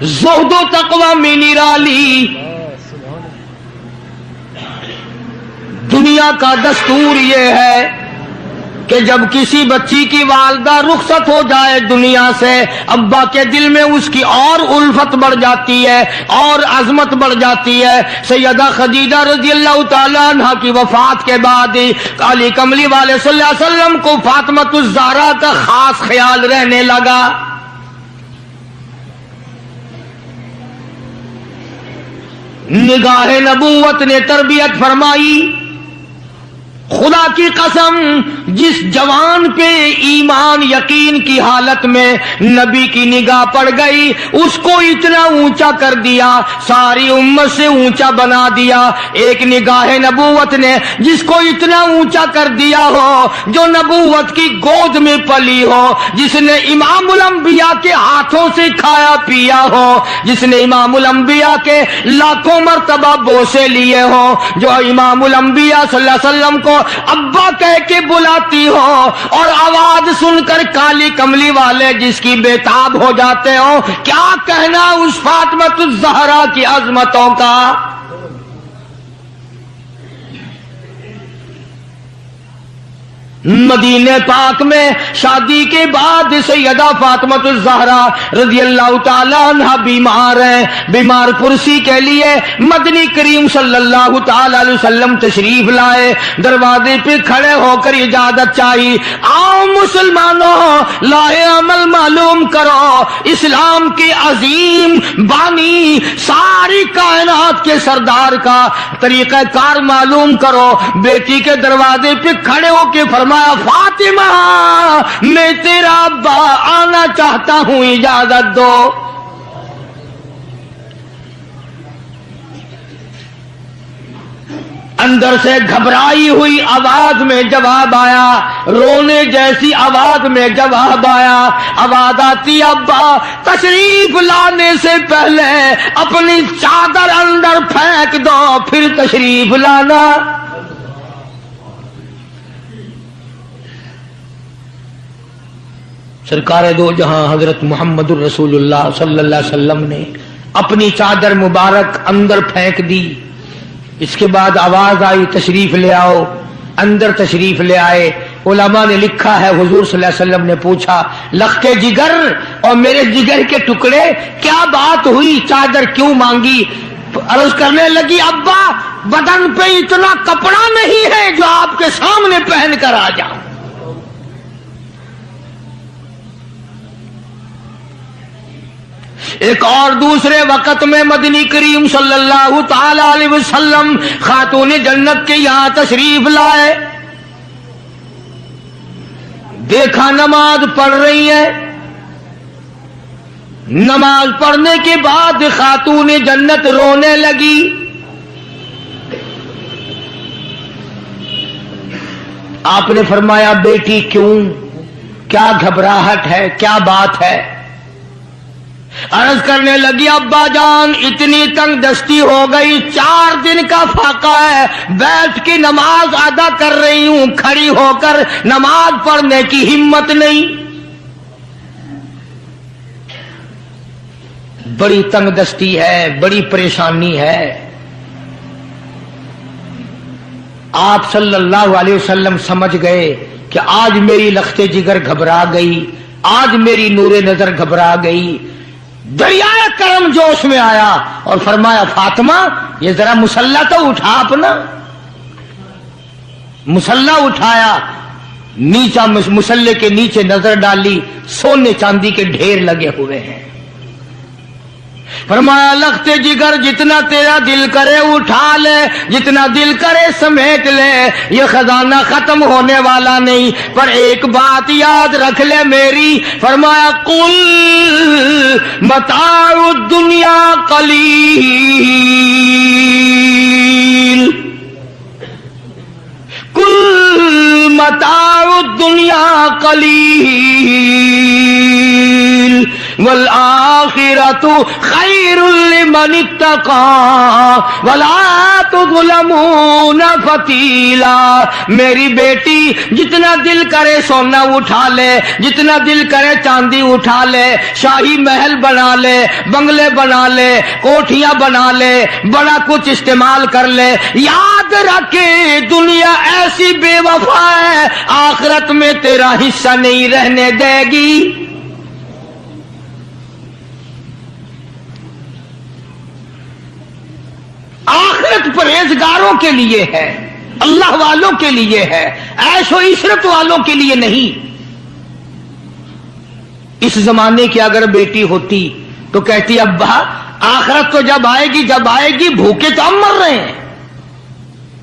زہد و تقوی میں نرالی. دنیا کا دستور یہ ہے کہ جب کسی بچی کی والدہ رخصت ہو جائے دنیا سے، ابا کے دل میں اس کی اور الفت بڑھ جاتی ہے اور عظمت بڑھ جاتی ہے. سیدہ خدیجہ رضی اللہ تعالیٰ عنہ کی وفات کے بعد کالی کملی والے صلی اللہ علیہ وسلم کو فاطمۃ الزہرا کا خاص خیال رہنے لگا. نگاہ نبوت نے تربیت فرمائی. خدا کی قسم جس جوان پہ ایمان یقین کی حالت میں نبی کی نگاہ پڑ گئی اس کو اتنا اونچا کر دیا، ساری امت سے اونچا بنا دیا۔ ایک نگاہ نبوت نے جس کو اتنا اونچا کر دیا ہو، جو نبوت کی گود میں پلی ہو، جس نے امام الانبیاء کے ہاتھوں سے کھایا پیا ہو، جس نے امام الانبیاء کے لاکھوں مرتبہ بوسے لیے ہوں، جو امام الانبیاء صلی اللہ علیہ وسلم کو ابا کہہ کے بلاتی ہو اور آواز سن کر کالی کملی والے جس کی بےتاب ہو جاتے ہو، کیا کہنا اس فاطمہ الزہرا کی عظمتوں کا۔ مدینے پاک میں شادی کے بعد سیدہ فاطمہ الزہرا رضی اللہ تعالی عنہ بیمار ہیں، بیمار پرسی کے لیے مدنی کریم صلی اللہ تعالی علیہ وسلم تشریف لائے، دروازے پہ کھڑے ہو کر اجازت چاہی، آؤ مسلمانوں لاہ عمل معلوم کرو، اسلام کے عظیم بانی ساری کائنات کے سردار کا طریقہ کار معلوم کرو۔ بیٹی کے دروازے پہ کھڑے ہو کے فرمایا، فاطمہ میں تیرا ابا آنا چاہتا ہوں، اجازت دو۔ اندر سے گھبرائی ہوئی آواز میں جواب آیا، رونے جیسی آواز میں جواب آیا، آواز آتی، ابا تشریف لانے سے پہلے اپنی چادر اندر پھینک دو پھر تشریف لانا۔ سرکار دو جہاں حضرت محمد الرسول اللہ صلی اللہ علیہ وسلم نے اپنی چادر مبارک اندر پھینک دی۔ اس کے بعد آواز آئی، تشریف لے آؤ۔ اندر تشریف لے آئے۔ علماء نے لکھا ہے حضور صلی اللہ علیہ وسلم نے پوچھا، لخت جگر اور میرے جگر کے ٹکڑے کیا بات ہوئی، چادر کیوں مانگی؟ عرض کرنے لگی، ابا بدن پہ اتنا کپڑا نہیں ہے جو آپ کے سامنے پہن کر آ جاؤں۔ ایک اور دوسرے وقت میں مدنی کریم صلی اللہ تعالی علیہ وسلم خاتون جنت کے یہاں تشریف لائے، دیکھا نماز پڑھ رہی ہے، نماز پڑھنے کے بعد خاتون جنت رونے لگی۔ آپ نے فرمایا، بیٹی کیوں، کیا گھبراہٹ ہے، کیا بات ہے؟ عرض کرنے لگی، ابا جان اتنی تنگ دستی ہو گئی، 4 دن کا فاقہ ہے، بیٹھ کے نماز ادا کر رہی ہوں، کھڑی ہو کر نماز پڑھنے کی ہمت نہیں۔ بڑی تنگ دستی ہے، بڑی پریشانی ہے۔ آپ صلی اللہ علیہ وسلم سمجھ گئے کہ آج میری لخت جگر گھبرا گئی، آج میری نور نظر گھبرا گئی۔ دریائے کرم جوش میں آیا اور فرمایا، فاطمہ یہ ذرا مصلہ تو اٹھا اپنا۔ مصلہ اٹھایا، نیچا مصلے کے نیچے نظر ڈالی، سونے چاندی کے ڈھیر لگے ہوئے ہیں۔ فرمایا، لخت جگر جتنا تیرا دل کرے اٹھا لے، جتنا دل کرے سمیٹ لے، یہ خزانہ ختم ہونے والا نہیں، پر ایک بات یاد رکھ لے میری۔ فرمایا، قل متاع الدنیا قلیل، قل متاع الدنیا قلیل والآخرۃ خیر لمن اتقى ولا تظلمون فتیلا۔ میری بیٹی جتنا دل کرے سونا اٹھا لے، جتنا دل کرے چاندی اٹھا لے، شاہی محل بنا لے، بنگلے بنا لے، کوٹھیاں بنا لے، بڑا کچھ استعمال کر لے، یاد رکھے دنیا ایسی بے وفا ہے، آخرت میں تیرا حصہ نہیں رہنے دے گی۔ آخرت پرہیزگاروں کے لیے ہے، اللہ والوں کے لیے ہے، عیش و عشرت والوں کے لیے نہیں۔ اس زمانے کی اگر بیٹی ہوتی تو کہتی، ابا آخرت تو جب آئے گی بھوکے تو ہم مر رہے ہیں،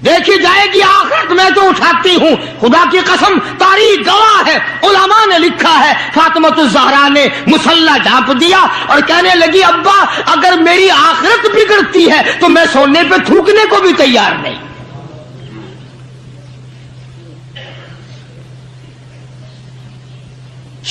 دیکھی جائے گی آخرت میں تو اٹھاتی ہوں. خدا کی قسم تاریخ گواہ ہے, علماء نے لکھا ہے, فاطمۃ الزہرا نے مصلی ڈھانپ دیا اور کہنے لگی ابا اگر میری آخرت بگڑتی ہے تو میں سونے پہ تھوکنے کو بھی تیار نہیں.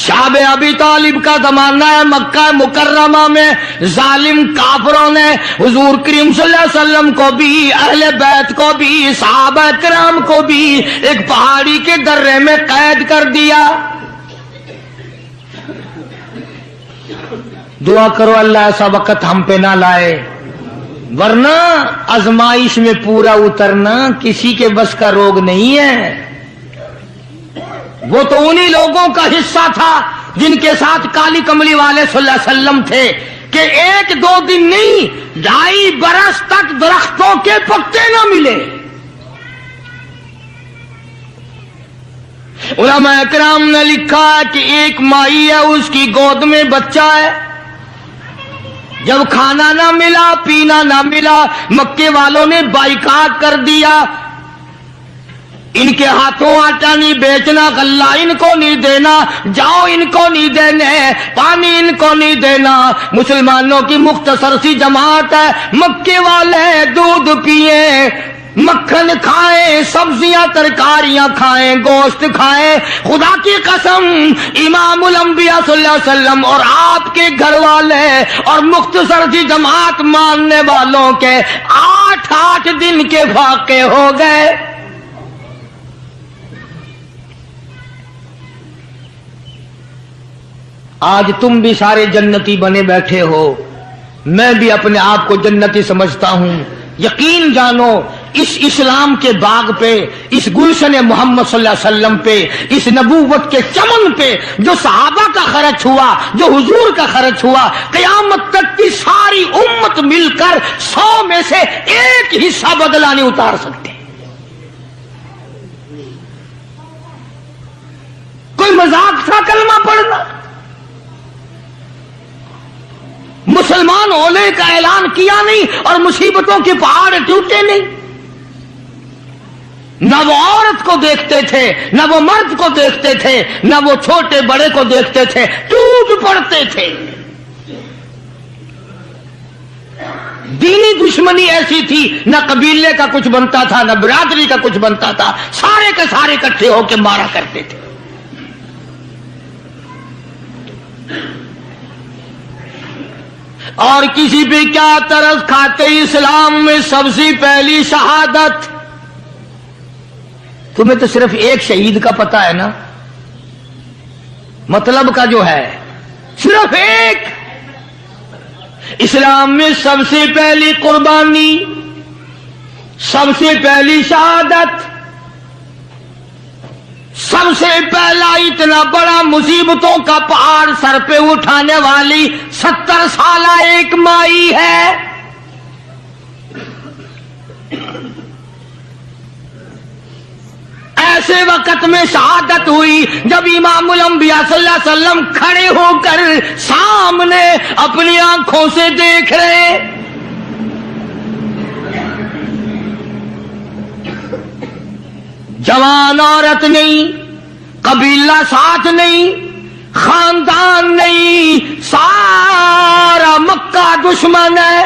شاب ابی طالب کا زمانہ ہے, مکہ مکرمہ میں ظالم کافروں نے حضور کریم صلی اللہ علیہ وسلم کو بھی, اہل بیت کو بھی, صحابہ کرام کو بھی ایک پہاڑی کے درے میں قید کر دیا. دعا کرو اللہ ایسا وقت ہم پہ نہ لائے, ورنہ آزمائش میں پورا اترنا کسی کے بس کا روگ نہیں ہے. وہ تو انہی لوگوں کا حصہ تھا جن کے ساتھ کالی کملی والے صلی اللہ علیہ وسلم تھے کہ ایک دو دن نہیں 2.5 برس تک درختوں کے پتے نہ ملے. علماء کرام نے لکھا ہے کہ ایک مائی ہے, اس کی گود میں بچہ ہے. جب کھانا نہ ملا, پینا نہ ملا, مکے والوں نے بائیکاٹ کر دیا. ان کے ہاتھوں آٹا نہیں بیچنا, غلہ ان کو نہیں دینا, جاؤ ان کو نہیں دینے, پانی ان کو نہیں دینا. مسلمانوں کی مختصر سی جماعت ہے, مکے والے دودھ پیئیں, مکھن کھائیں, سبزیاں ترکاریاں کھائیں, گوشت کھائیں. خدا کی قسم امام الانبیاء صلی اللہ علیہ وسلم اور آپ کے گھر والے اور مختصر سی جماعت ماننے والوں کے 8 دن کے واقع ہو گئے. آج تم بھی سارے جنتی بنے بیٹھے ہو, میں بھی اپنے آپ کو جنتی سمجھتا ہوں. یقین جانو اس اسلام کے باغ پہ, اس گلشن محمد صلی اللہ علیہ وسلم پہ, اس نبوت کے چمن پہ جو صحابہ کا خرچ ہوا, جو حضور کا خرچ ہوا, قیامت تک کی ساری امت مل کر 100 میں سے 1 حصہ بدلہ نہیں اتار سکتے. کوئی مذاق تھا کلمہ پڑھنا؟ مسلمان ہونے کا اعلان کیا نہیں اور مصیبتوں کے پہاڑ ٹوٹے نہیں. نہ وہ عورت کو دیکھتے تھے, نہ وہ مرد کو دیکھتے تھے, نہ وہ چھوٹے بڑے کو دیکھتے تھے, ٹوٹ پڑتے تھے. دینی دشمنی ایسی تھی, نہ قبیلے کا کچھ بنتا تھا, نہ برادری کا کچھ بنتا تھا, سارے کے سارے اکٹھے ہو کے مارا کرتے تھے. اور کسی پہ کیا ترس کھاتے, اسلام میں سب سے پہلی شہادت. تمہیں تو صرف ایک شہید کا پتہ ہے نا, مطلب کا جو ہے صرف ایک. اسلام میں سب سے پہلی قربانی, سب سے پہلی شہادت, سب سے پہلا اتنا بڑا مصیبتوں کا پہاڑ سر پہ اٹھانے والی 70 سالہ ایک مائی ہے. ایسے وقت میں شہادت ہوئی جب امام الانبیاء صلی اللہ علیہ وسلم کھڑے ہو کر سامنے اپنی آنکھوں سے دیکھ رہے. جوان عورت نہیں, قبیلہ ساتھ نہیں, خاندان نہیں, سارا مکہ دشمن ہے.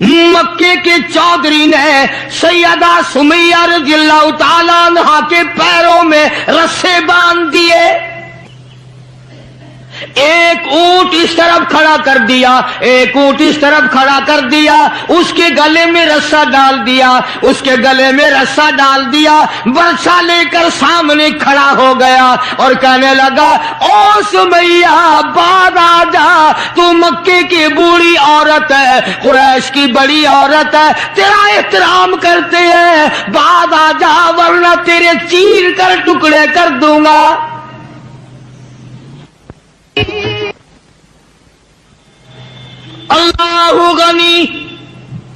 مکے کے چودھری نے سیدہ سمیہ رضی اللہ تعالیٰ عنہا کے پیروں میں رسے باندھ دیے, ایک اونٹ اس طرف کھڑا کر دیا, ایک اونٹ اس طرف کھڑا کر دیا, اس کے گلے میں رسا ڈال دیا, اس کے گلے میں رسا ڈال دیا, برچا لے کر سامنے کھڑا ہو گیا اور کہنے لگا او سمیہ بعد آ جا, تو مکے کی بوڑھی عورت ہے, قریش کی بڑی عورت ہے, تیرا احترام کرتے ہیں, بعد آ جا ورنہ تیرے چیر کر ٹکڑے کر دوں گا. اللہ غنی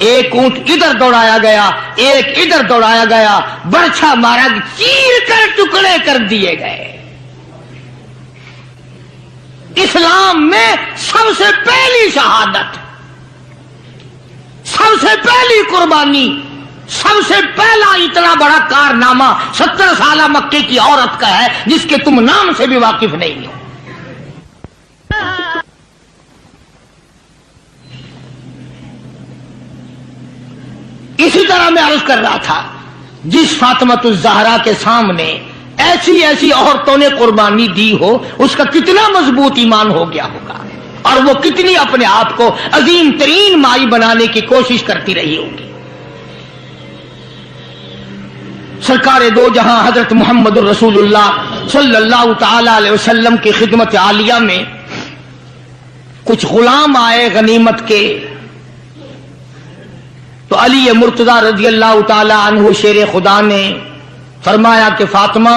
ایک اونٹ ادھر دوڑایا گیا، ایک ادھر دوڑایا گیا، برچھا مارا، چیر کر ٹکڑے کر دیے گئے۔ اسلام میں سب سے پہلی شہادت، سب سے پہلی قربانی، سب سے پہلا اتنا بڑا کارنامہ 70 سالہ مکے کی عورت کا ہے جس کے تم نام سے بھی واقف نہیں ہو۔ اسی طرح میں عرض کر رہا تھا، جس فاطمۃ الزہرا کے سامنے ایسی ایسی عورتوں نے قربانی دی ہو، اس کا کتنا مضبوط ایمان ہو گیا ہوگا، اور وہ کتنی اپنے آپ کو عظیم ترین مائی بنانے کی کوشش کرتی رہی ہوگی۔ سرکار دو جہاں حضرت محمد الرسول اللہ صلی اللہ تعالی علیہ وسلم کی خدمت عالیہ میں کچھ غلام آئے غنیمت کے، تو علی مرتضی رضی اللہ تعالی عنہ شیر خدا نے فرمایا کہ فاطمہ،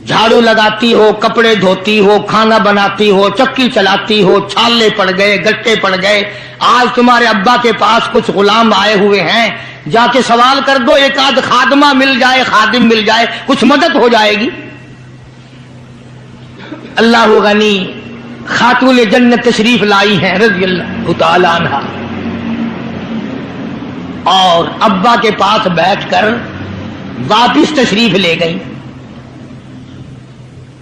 جھاڑو لگاتی ہو، کپڑے دھوتی ہو، کھانا بناتی ہو، چکی چلاتی ہو، چھالے پڑ گئے، گٹے پڑ گئے، آج تمہارے ابا کے پاس کچھ غلام آئے ہوئے ہیں، جا کے سوال کر دو، ایک آدھ خادمہ مل جائے، خادم مل جائے، کچھ مدد ہو جائے گی۔ اللہ غنی خاتون جنت تشریف لائی ہیں رضی اللہ تعالی عنہا، اور ابا کے پاس بیٹھ کر واپس تشریف لے گئی۔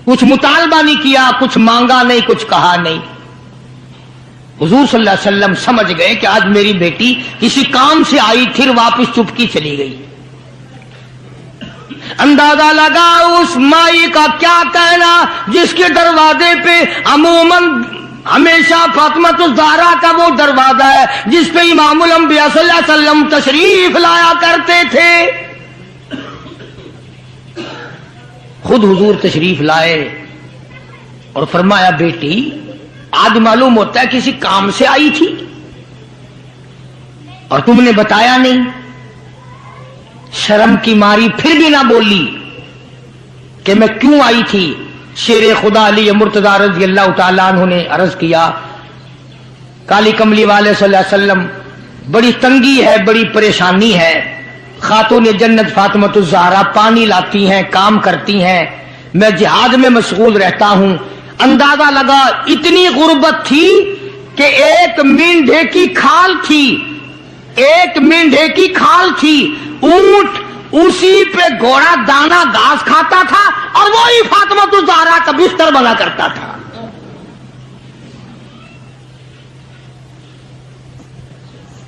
کچھ مطالبہ نہیں کیا، کچھ مانگا نہیں، کچھ کہا نہیں۔ حضور صلی اللہ علیہ وسلم سمجھ گئے کہ آج میری بیٹی کسی کام سے آئی، پھر واپس چپکی چلی گئی۔ اندازہ لگا اس مائی کا کیا کہنا جس کے دروازے پہ عموماً ہمیشہ فاطمۃ الزہرا کا وہ دروازہ ہے جس پہ امام الانبیاء صلی اللہ علیہ وسلم تشریف لایا کرتے تھے۔ خود حضور تشریف لائے اور فرمایا، بیٹی آج معلوم ہوتا ہے کسی کام سے آئی تھی اور تم نے بتایا نہیں۔ شرم کی ماری پھر بھی نہ بولی کہ میں کیوں آئی تھی۔ شیر خدا علی مرتضی رضی اللہ تعالیٰ عنہ نے عرض کیا، کالی کملی والے صلی اللہ علیہ وسلم، بڑی تنگی ہے، بڑی پریشانی ہے، خاتون جنت فاطمۃ الزہرا پانی لاتی ہیں، کام کرتی ہیں، میں جہاد میں مشغول رہتا ہوں۔ اندازہ لگا اتنی غربت تھی کہ ایک مینڈھے کی کھال تھی، ایک مینڈھے کی کھال تھی، اونٹ اسی پہ گھوڑا دانا گھاس کھاتا تھا اور وہی فاطمۃ الزہرا کا بستر بنا کرتا تھا۔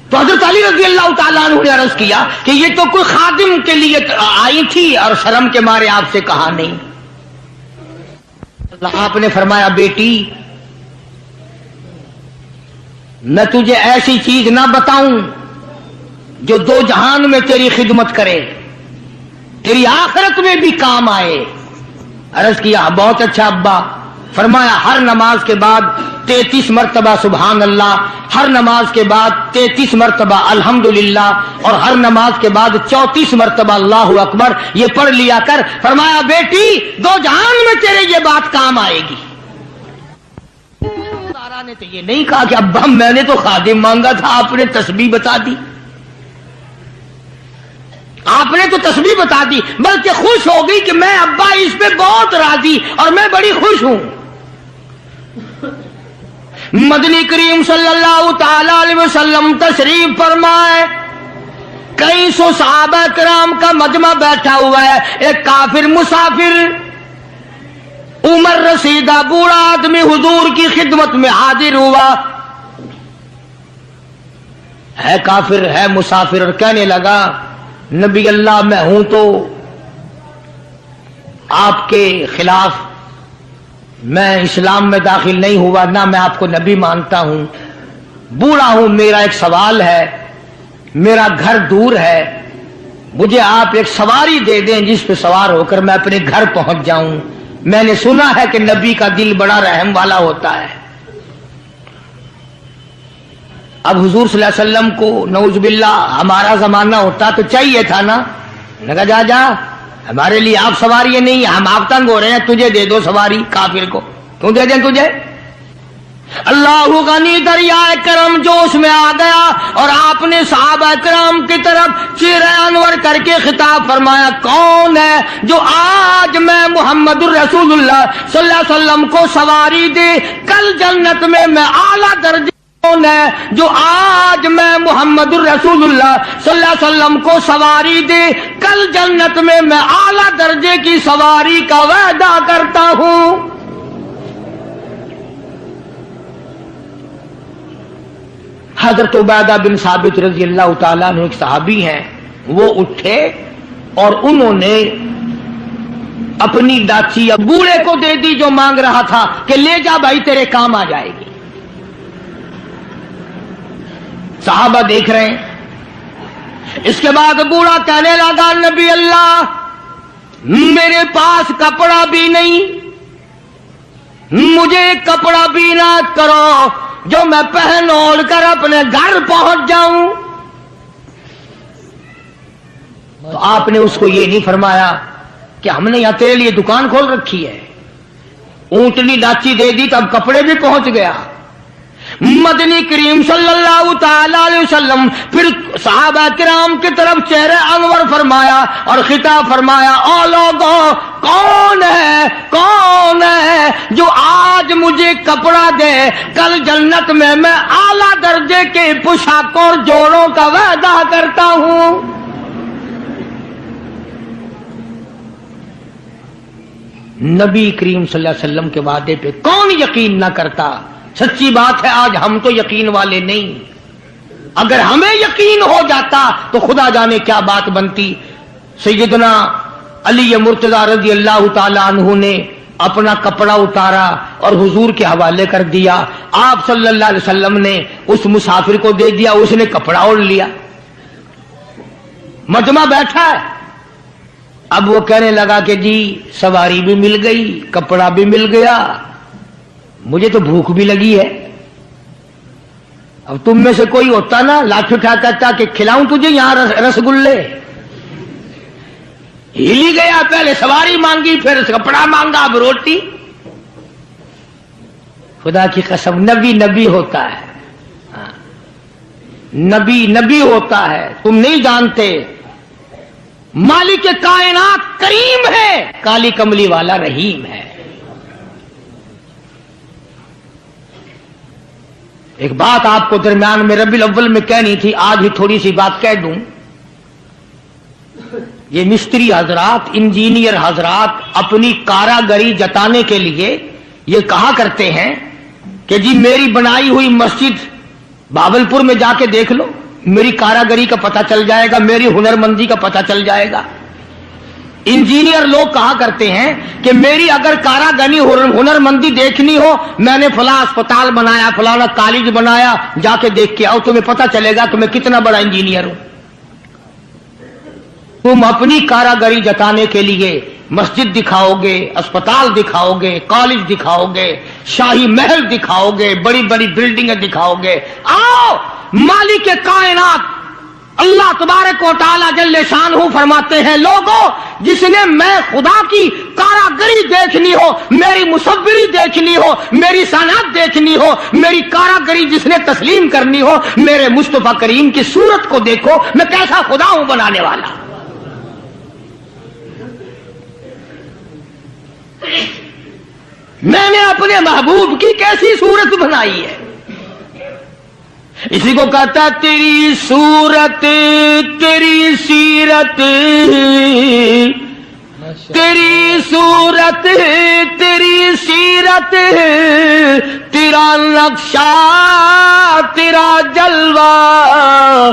تو حضرت علی رضی اللہ تعالیٰ عنہ نے عرض کیا کہ یہ تو کوئی خادم کے لیے آئی تھی اور شرم کے مارے آپ سے کہا نہیں۔ آپ نے فرمایا، بیٹی میں تجھے ایسی چیز نہ بتاؤں جو دو جہان میں تیری خدمت کرے، تیری آخرت میں بھی کام آئے۔ عرض کیا، بہت اچھا ابا۔ فرمایا، ہر نماز کے بعد 33 مرتبہ سبحان اللہ، ہر نماز کے بعد 33 مرتبہ الحمدللہ، اور ہر نماز کے بعد 34 مرتبہ اللہ اکبر، یہ پڑھ لیا کر۔ فرمایا، بیٹی دو جہان میں تیرے یہ بات کام آئے گی۔ سارا نے تو یہ نہیں کہا کہ ابا میں نے تو خادم مانگا تھا، آپ نے تسبیح بتا دی، آپ نے تو تسبیح بتا دی، بلکہ خوش ہو گئی کہ میں ابا اس پہ بہت راضی اور میں بڑی خوش ہوں۔ مدنی کریم صلی اللہ تعالی علیہ وسلم تشریف فرمائے، کئی سو صحابہ کرام کا مجمع بیٹھا ہوا ہے، ایک کافر مسافر عمر رسیدہ بوڑھا آدمی حضور کی خدمت میں حاضر ہوا، ہے کافر ہے مسافر، اور کہنے لگا، نبی اللہ میں ہوں تو آپ کے خلاف میں اسلام میں داخل نہیں ہوا، نہ میں آپ کو نبی مانتا ہوں، بوڑھا ہوں، میرا ایک سوال ہے، میرا گھر دور ہے، مجھے آپ ایک سواری دے دیں جس پہ سوار ہو کر میں اپنے گھر پہنچ جاؤں، میں نے سنا ہے کہ نبی کا دل بڑا رحم والا ہوتا ہے۔ اب حضور صلی اللہ علیہ وسلم کو نعوذ باللہ ہمارا زمانہ ہوتا تو چاہیے تھا نا، لگا جا جا ہمارے لیے آپ سواری نہیں، ہم آپ تنگ ہو رہے ہیں، تجھے دے دو سواری، کافر کو کیوں دے دیں تجھے؟ اللہ غنی دریائے کرم جوش میں آ گیا اور آپ نے صحابہ کرام کی طرف چہرہ انور کر کے خطاب فرمایا، کون ہے جو آج میں محمد الرسول اللہ صلی اللہ علیہ وسلم کو سواری دے کل جنت میں اعلیٰ درجے، کون ہے جو آج میں محمد الرسول اللہ صلی اللہ علیہ وسلم کو سواری دے کل جنت میں اعلیٰ درجے کی سواری کا وعدہ کرتا ہوں۔ حضرت عبیدہ بن ثابت رضی اللہ تعالیٰ عنہ ایک صحابی ہیں، وہ اٹھے اور انہوں نے اپنی ڈاچی بوڑھے کو دے دی جو مانگ رہا تھا کہ لے جا بھائی تیرے کام آ جائے گی۔ صحابہ دیکھ رہے ہیں۔ اس کے بعد بوڑھا کہنے لگا، نبی اللہ میرے پاس کپڑا بھی نہیں، مجھے کپڑا بھی نہ کرو جو میں پہن اوڑھ کر اپنے گھر پہنچ جاؤں۔ تو آپ نے اس کو یہ نہیں فرمایا کہ ہم نے یہاں تیرے لیے دکان کھول رکھی ہے، اونٹنی ڈاچی دے دی تو اب کپڑے بھی پہنچ گیا۔ مدنی کریم صلی اللہ تعالی علیہ وسلم پھر صحابہ کرام کی طرف چہرہ انور فرمایا اور خطاب فرمایا، او لوگوں کون ہے جو آج مجھے کپڑا دے کل جنت میں اعلیٰ درجے کے پوشاکوں اور جوڑوں کا وعدہ کرتا ہوں۔ نبی کریم صلی اللہ علیہ وسلم کے وعدے پہ کون یقین نہ کرتا؟ سچی بات ہے آج ہم تو یقین والے نہیں، اگر ہمیں یقین ہو جاتا تو خدا جانے کیا بات بنتی۔ سیدنا علی مرتضی رضی اللہ تعالی عنہ نے اپنا کپڑا اتارا اور حضور کے حوالے کر دیا، آپ صلی اللہ علیہ وسلم نے اس مسافر کو دے دیا، اس نے کپڑا اوڑھ لیا، مجمع بیٹھا ہے۔ اب وہ کہنے لگا کہ جی سواری بھی مل گئی، کپڑا بھی مل گیا، مجھے تو بھوک بھی لگی ہے۔ اب تم میں سے کوئی ہوتا نا لاٹھی اٹھا کہتا کہ کھلاؤں تجھے یہاں رسگلے، ہلی گیا، پہلے سواری مانگی پھر کپڑا مانگا اب روٹی۔ خدا کی قسم نبی ہوتا ہے، نبی ہوتا ہے، تم نہیں جانتے۔ مالک کائنات کریم ہے، کالی کملی والا رحیم ہے۔ ایک بات آپ کو درمیان میں ربیع الاول میں کہنی تھی، آج ہی تھوڑی سی بات کہہ دوں۔ یہ مستری حضرات، انجینئر حضرات اپنی کاراگری جتانے کے لیے یہ کہا کرتے ہیں کہ جی میری بنائی ہوئی مسجد بھاولپور میں جا کے دیکھ لو، میری کاراگری کا پتہ چل جائے گا، میری ہنرمندی کا پتہ چل جائے گا۔ انجینئر لوگ کہا کرتے ہیں کہ میری اگر کاراگری ہنرمندی دیکھنی ہو، میں نے فلاں اسپتال بنایا، فلانا کالج بنایا، جا کے دیکھ کے آؤ، تمہیں پتہ چلے گا کہ میں کتنا بڑا انجینئر ہوں۔ تم اپنی کاراگری جتانے کے لیے مسجد دکھاؤ گے، اسپتال دکھاؤ گے، کالج دکھاؤ گے، شاہی محل دکھاؤ گے، بڑی بڑی بلڈنگیں دکھاؤ گے۔ آؤ مالک کائنات اللہ تبارک و تعالی جل شانہ فرماتے ہیں، لوگوں جس نے میں خدا کی کاراگری دیکھنی ہو، میری مصوری دیکھنی ہو، میری صنعت دیکھنی ہو، میری کاراگری جس نے تسلیم کرنی ہو، میرے مصطفیٰ کریم کی صورت کو دیکھو، میں کیسا خدا ہوں بنانے والا۔ میں نے اپنے محبوب کی کیسی صورت بنائی ہے۔ اسی کو کہتا تیری صورت تیری سیرت، تیری صورت تیری سیرت، تیرا نقشہ تیرا جلوہ،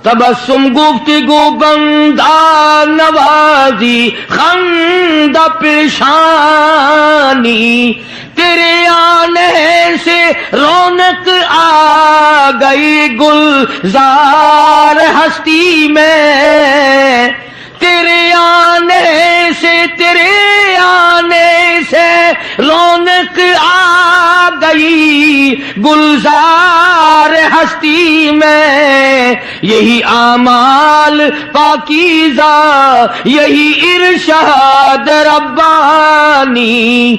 تبسم گفتگو بندہ نوازی خند پیشانی، تیرے آنے سے رونق آ گئی گلزار ہستی میں، تیرے آنے سے رونق آ گئی گلزار ہستی میں، یہی اعمال پاکیزہ یہی ارشاد ربانی،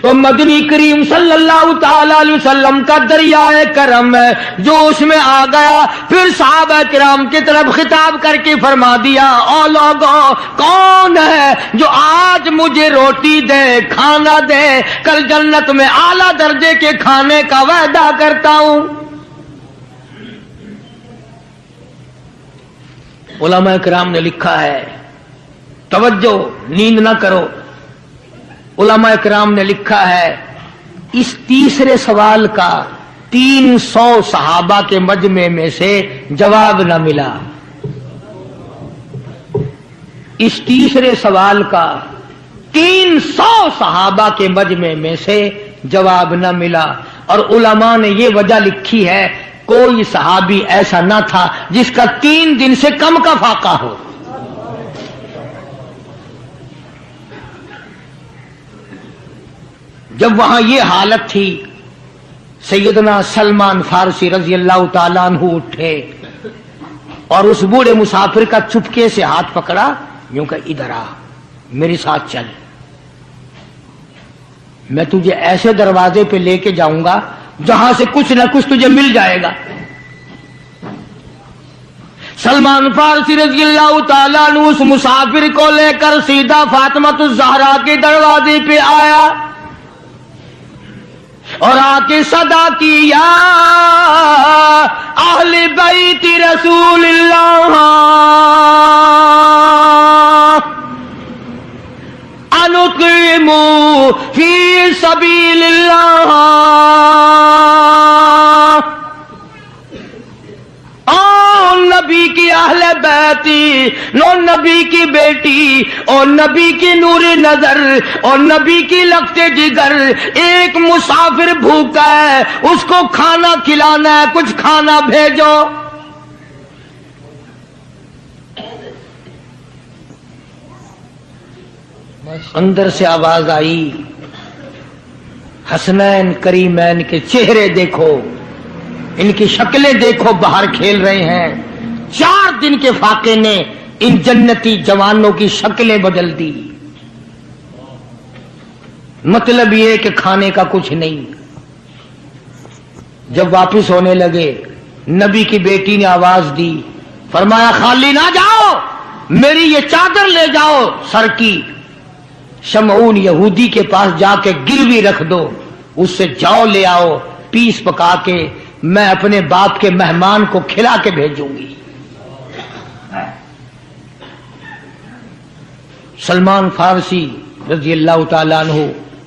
تو مدنی کریم صلی اللہ تعالی علیہ وسلم کا دریائے کرم ہے جو اس میں آ گیا. پھر صحابہ کرام کی طرف خطاب کر کے فرما دیا, او لوگوں, کون ہے جو آج مجھے روٹی دے, کھانا دے, کل جنت میں اعلیٰ درجے کے کھانے کا وعدہ کرتا ہوں. علماء کرام نے لکھا ہے, توجہ, نیند نہ کرو. علماء کرام نے لکھا ہے اس تیسرے سوال کا 300 صحابہ کے مجمع میں سے جواب نہ ملا. اس تیسرے سوال کا 300 صحابہ کے مجمع میں سے جواب نہ ملا. اور علماء نے یہ وجہ لکھی ہے, کوئی صحابی ایسا نہ تھا جس کا 3 دن سے کم کا فاقہ ہو. جب وہاں یہ حالت تھی, سیدنا سلمان فارسی رضی اللہ تعالیٰ عنہ اٹھے اور اس بوڑھے مسافر کا چپکے سے ہاتھ پکڑا, یوں کہ ادھر آ, میرے ساتھ چل, میں تجھے ایسے دروازے پہ لے کے جاؤں گا جہاں سے کچھ نہ کچھ تجھے مل جائے گا. سلمان فارسی رضی اللہ تعالیٰ عنہ اس مسافر کو لے کر سیدھا فاطمۃ الزہرا کے دروازے پہ آیا اور آ کے صدا کی, یا اہل بیت رسول اللہ انقیموا فی سبیل اللہ. او نبی کی اہل بیتی, نو نبی کی بیٹی, اور نبی کی نور نظر, اور نبی کی لگتے جگر, ایک مسافر بھوکا ہے, اس کو کھانا کھلانا ہے, کچھ کھانا بھیجو. اندر سے آواز آئی, حسنین کریمین کے چہرے دیکھو, ان کی شکلیں دیکھو, باہر کھیل رہے ہیں. 4 دن کے فاقے نے ان جنتی جوانوں کی شکلیں بدل دی. مطلب یہ کہ کھانے کا کچھ نہیں. جب واپس ہونے لگے, نبی کی بیٹی نے آواز دی, فرمایا خالی نہ جاؤ, میری یہ چادر لے جاؤ سر کی, شمعون یہودی کے پاس جا کے گروی رکھ دو, اس سے جاؤ لے آؤ, پیس پکا کے میں اپنے باپ کے مہمان کو کھلا کے بھیجوں گی. سلمان فارسی رضی اللہ تعالیٰ عنہ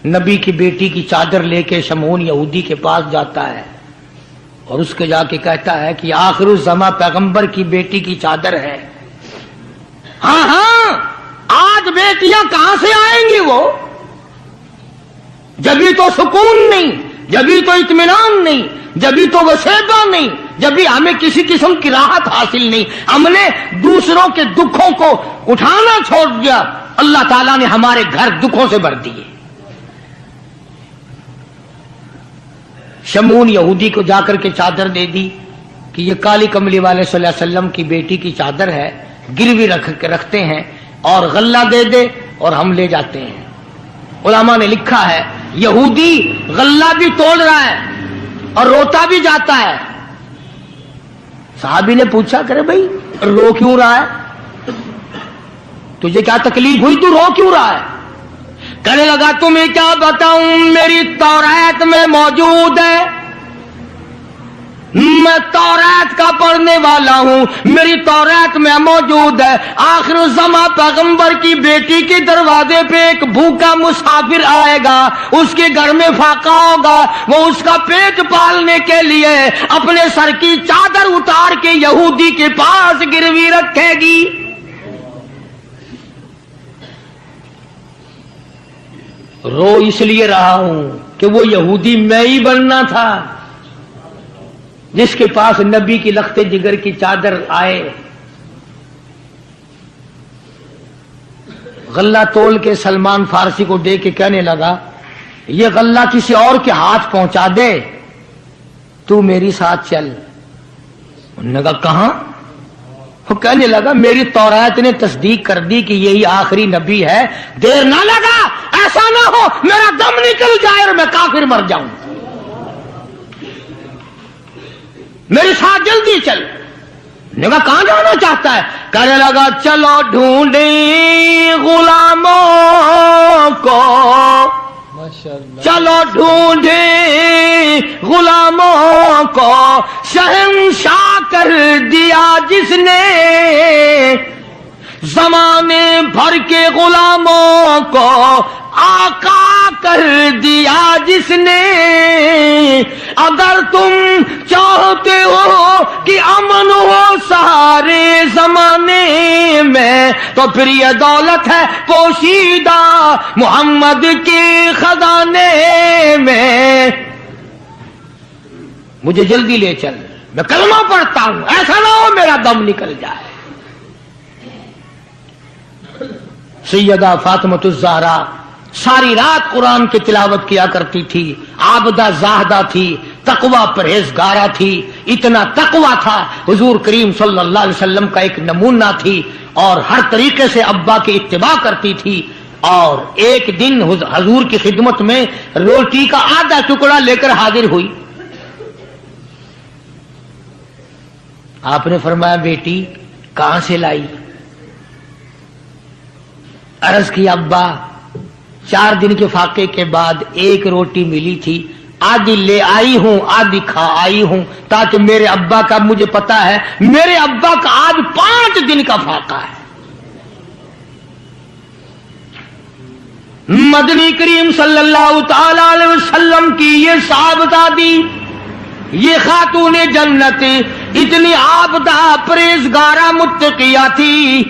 نبی کی بیٹی کی چادر لے کے شمعون یہودی کے پاس جاتا ہے اور اس کے جا کے کہتا ہے کہ آخر الزماں پیغمبر کی بیٹی کی چادر ہے. ہاں ہاں, آج بیٹیاں کہاں سے آئیں گی, وہ جبھی تو سکون نہیں, جبھی تو اطمینان نہیں, جبھی تو وسیبہ نہیں, جبھی ہمیں کسی قسم کی راحت حاصل نہیں, ہم نے دوسروں کے دکھوں کو اٹھانا چھوڑ دیا, اللہ تعالیٰ نے ہمارے گھر دکھوں سے بھر دیے. شمعون یہودی کو جا کر کے چادر دے دی کہ یہ کالی کملی والے صلی اللہ علیہ وسلم کی بیٹی کی چادر ہے, گروی رکھتے ہیں اور غلہ دے دے اور ہم لے جاتے ہیں. علماء نے لکھا ہے یہودی غلہ بھی توڑ رہا ہے اور روتا بھی جاتا ہے. صحابی نے پوچھا, کرے بھائی رو کیوں رہا ہے, تجھے کیا تکلیف ہوئی, تو رو کیوں رہا ہے؟ کہنے لگا تمہیں کیا بتاؤں, میری تورات میں موجود ہے, میں تورات کا پڑھنے والا ہوں, میری تورات میں موجود ہے, آخر الزماں پیغمبر کی بیٹی کے دروازے پہ ایک بھوکا مسافر آئے گا, اس کے گھر میں فاقہ ہوگا, وہ اس کا پیٹ پالنے کے لیے اپنے سر کی چادر اتار کے یہودی کے پاس گروی رکھے گی. رو اس لیے رہا ہوں کہ وہ یہودی میں ہی بننا تھا جس کے پاس نبی کی لخت جگر کی چادر آئے. غلہ تول کے سلمان فارسی کو دے کے کہنے لگا, یہ غلہ کسی اور کے ہاتھ پہنچا دے, تو میری ساتھ چل. انہوں نے کہا کہاں؟ وہ کہنے لگا میری تورات نے تصدیق کر دی کہ یہی آخری نبی ہے، دیر نہ لگا، ایسا نہ ہو میرا دم نکل جائے اور میں کافر مر جاؤں، میرے ساتھ جلدی چل۔ نے کہا کہاں جانا چاہتا ہے؟ کہنے لگا چلو ڈھونڈیں غلاموں کو، چلو ڈھونڈیں غلاموں کو، شہنشاہ کر دیا جس نے زمانے بھر کے غلاموں کو، آقا کر دیا جس نے۔ اگر تم چاہتے ہو کہ امن ہو سارے زمانے میں تو پھر یہ دولت ہے پوشیدہ محمد کے خزانے میں۔ مجھے جلدی لے چل، میں کلمہ پڑھتا ہوں، ایسا نہ ہو میرا دم نکل جائے۔ سیدہ فاطمہ الزہرا ساری رات قرآن کی تلاوت کیا کرتی تھی، عابدہ زاہدہ تھی، تقوی پرہیزگارہ تھی، اتنا تقوی تھا حضور کریم صلی اللہ علیہ وسلم کا ایک نمونہ تھی، اور ہر طریقے سے ابا کی اتباع کرتی تھی۔ اور ایک دن حضور کی خدمت میں روٹی کا آدھا ٹکڑا لے کر حاضر ہوئی۔ آپ نے فرمایا بیٹی کہاں سے لائی؟ عرض کی ابا 4 دن کے فاقے کے بعد ایک روٹی ملی تھی، آدھی لے آئی ہوں آدھی کھا آئی ہوں، تاکہ میرے ابا کا، مجھے پتا ہے میرے ابا کا آج 5 دن کا فاقہ ہے۔ مدنی کریم صلی اللہ تعالی علیہ وسلم کی یہ صاحبزادی، یہ خاتون جنت اتنی عابدہ پرہیزگارہ متقیہ تھی،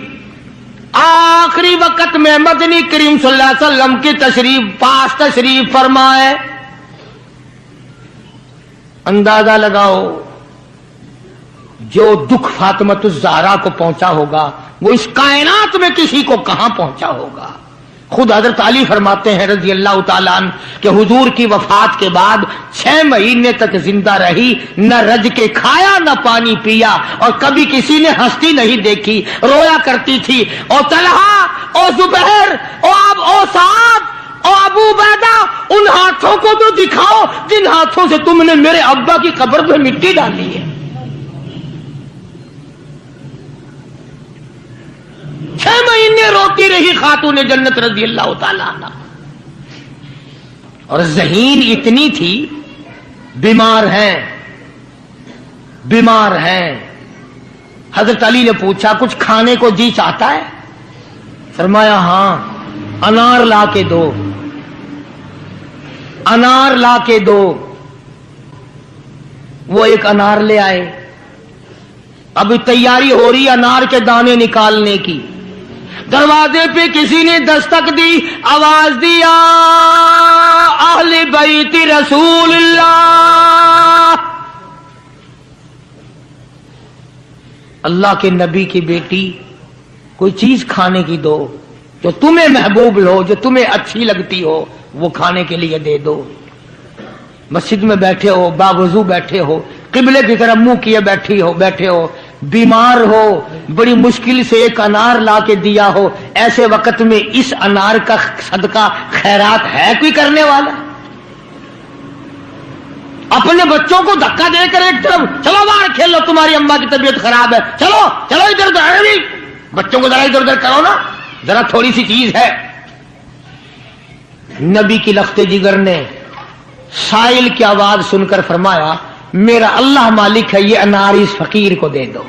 آخری وقت میں مدنی کریم صلی اللہ علیہ وسلم کی پاس تشریف فرمائے۔ اندازہ لگاؤ جو دکھ فاطمہ الزہرا کو پہنچا ہوگا وہ اس کائنات میں کسی کو کہاں پہنچا ہوگا۔ خود حضرت علی فرماتے ہیں رضی اللہ تعالیٰ عنہ کہ حضور کی وفات کے بعد 6 مہینے تک زندہ رہی، نہ رج کے کھایا نہ پانی پیا، اور کبھی کسی نے ہستی نہیں دیکھی، رویا کرتی تھی۔ اور طلحہ اور زبیر اور سعد اور ابو عبیدہ، ان ہاتھوں کو تو دکھاؤ جن ہاتھوں سے تم نے میرے ابا کی قبر میں مٹی ڈالی ہے۔ 6 مہینے روتی رہی خاتون جنت رضی اللہ تعالیٰ عنہ، اور ذہین اتنی تھی، بیمار ہیں۔ حضرت علی نے پوچھا کچھ کھانے کو جی چاہتا ہے؟ فرمایا ہاں، انار لا کے دو، انار لا کے دو۔ وہ ایک انار لے آئے، اب تیاری ہو رہی انار کے دانے نکالنے کی۔ دروازے پہ کسی نے دستک دی، آواز دیا اہل بیت رسول اللہ، اللہ کے نبی کی بیٹی کوئی چیز کھانے کی دو جو تمہیں محبوب ہو، جو تمہیں اچھی لگتی ہو، وہ کھانے کے لیے دے دو۔ مسجد میں بیٹھے ہو، باوضو بیٹھے ہو، قبلے کی طرف منہ کیے بیٹھے ہو، بیمار ہو، بڑی مشکل سے ایک انار لا کے دیا ہو، ایسے وقت میں اس انار کا صدقہ خیرات ہے کوئی کرنے والا؟ اپنے بچوں کو دھکا دے کر ایک طرف چلو باہر کھیل لو، تمہاری اماں کی طبیعت خراب ہے، چلو چلو ادھر ادھر، بچوں کو ذرا ادھر ادھر کرو نا، ذرا تھوڑی سی چیز ہے۔ نبی کی لخت جگر نے سائل کی آواز سن کر فرمایا میرا اللہ مالک ہے، یہ انار اس فقیر کو دے دو۔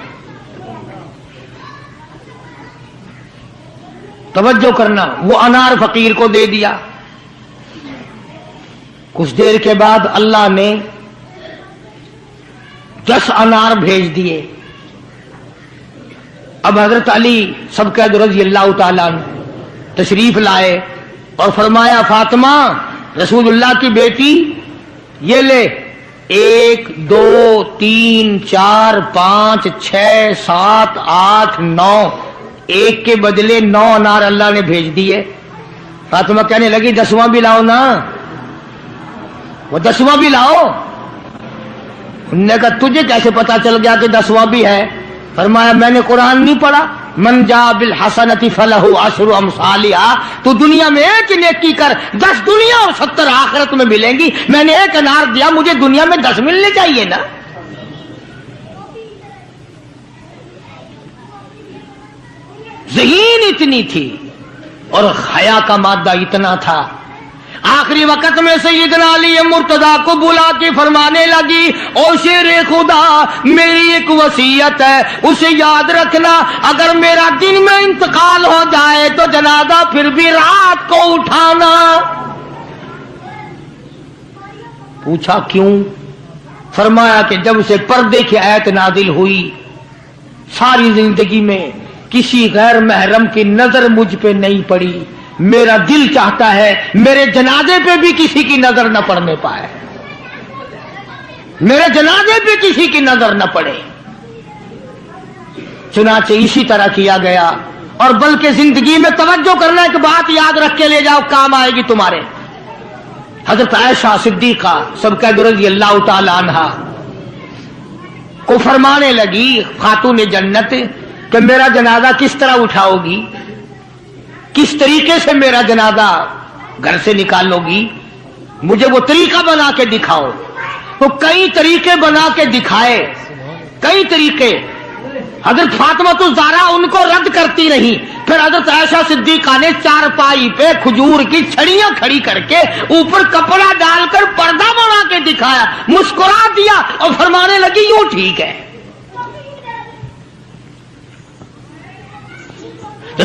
توجہ کرنا، وہ انار فقیر کو دے دیا۔ کچھ دیر کے بعد اللہ نے 10 انار بھیج دیے۔ اب حضرت علی سب قید رضی اللہ تعالیٰ عنہ تشریف لائے اور فرمایا فاطمہ رسول اللہ کی بیٹی یہ لے، 1 2 3 4 5 6 7 8 9، ایک کے بدلے 9 انار اللہ نے بھیج دیے۔ فاطمہ کہنے لگی 10واں بھی لاؤ نا، وہ 10واں بھی لاؤ۔ انہوں نے کہا تجھے کیسے پتا چل گیا کہ 10واں بھی ہے؟ فرمایا میں نے قرآن نہیں پڑھا؟ من جاء بالحسنۃ فلہ عشر امثالھا، تو دنیا میں ایک نیکی کر 10 دنیا اور 70 آخرت میں ملیں گی. میں نے ایک انار دیا، مجھے دنیا میں 10 ملنے چاہیے نا. ذہین اتنی تھی اور حیا کا مادہ اتنا تھا. آخری وقت میں سیدنا علی مرتضیٰ کو بلا کے فرمانے لگی، او شیر خدا، میری ایک وصیت ہے، اسے یاد رکھنا. اگر میرا دن میں انتقال ہو جائے تو جنازہ پھر بھی رات کو اٹھانا. پوچھا کیوں؟ فرمایا کہ جب سے پردے کی آیت نازل ہوئی، ساری زندگی میں کسی غیر محرم کی نظر مجھ پہ نہیں پڑی. میرا دل چاہتا ہے میرے جنازے پہ بھی کسی کی نظر نہ پڑنے پائے، میرے جنازے پہ کسی کی نظر نہ پڑے. چنانچہ اسی طرح کیا گیا. اور بلکہ زندگی میں توجہ کرنا ایک بات یاد رکھ کے لے جاؤ، کام آئے گی تمہارے. حضرت عائشہ صدیقہ صدقہ رضی اللہ تعالی عنہا کو فرمانے لگی، خاتون جنت، کہ میرا جنازہ کس طرح اٹھاؤ گی، کس طریقے سے میرا جنازہ گھر سے نکالو گی، مجھے وہ طریقہ بنا کے دکھاؤ. تو کئی طریقے بنا کے دکھائے، کئی طریقے. حضرت فاطمہ الزہرا ان کو رد کرتی رہی. پھر حضرت عائشہ صدیقہ نے چارپائی پہ کھجور کی چھڑیاں کھڑی کر کے اوپر کپڑا ڈال کر پردہ بنا کے دکھایا، مسکرا دیا اور فرمانے لگی یوں ٹھیک ہے.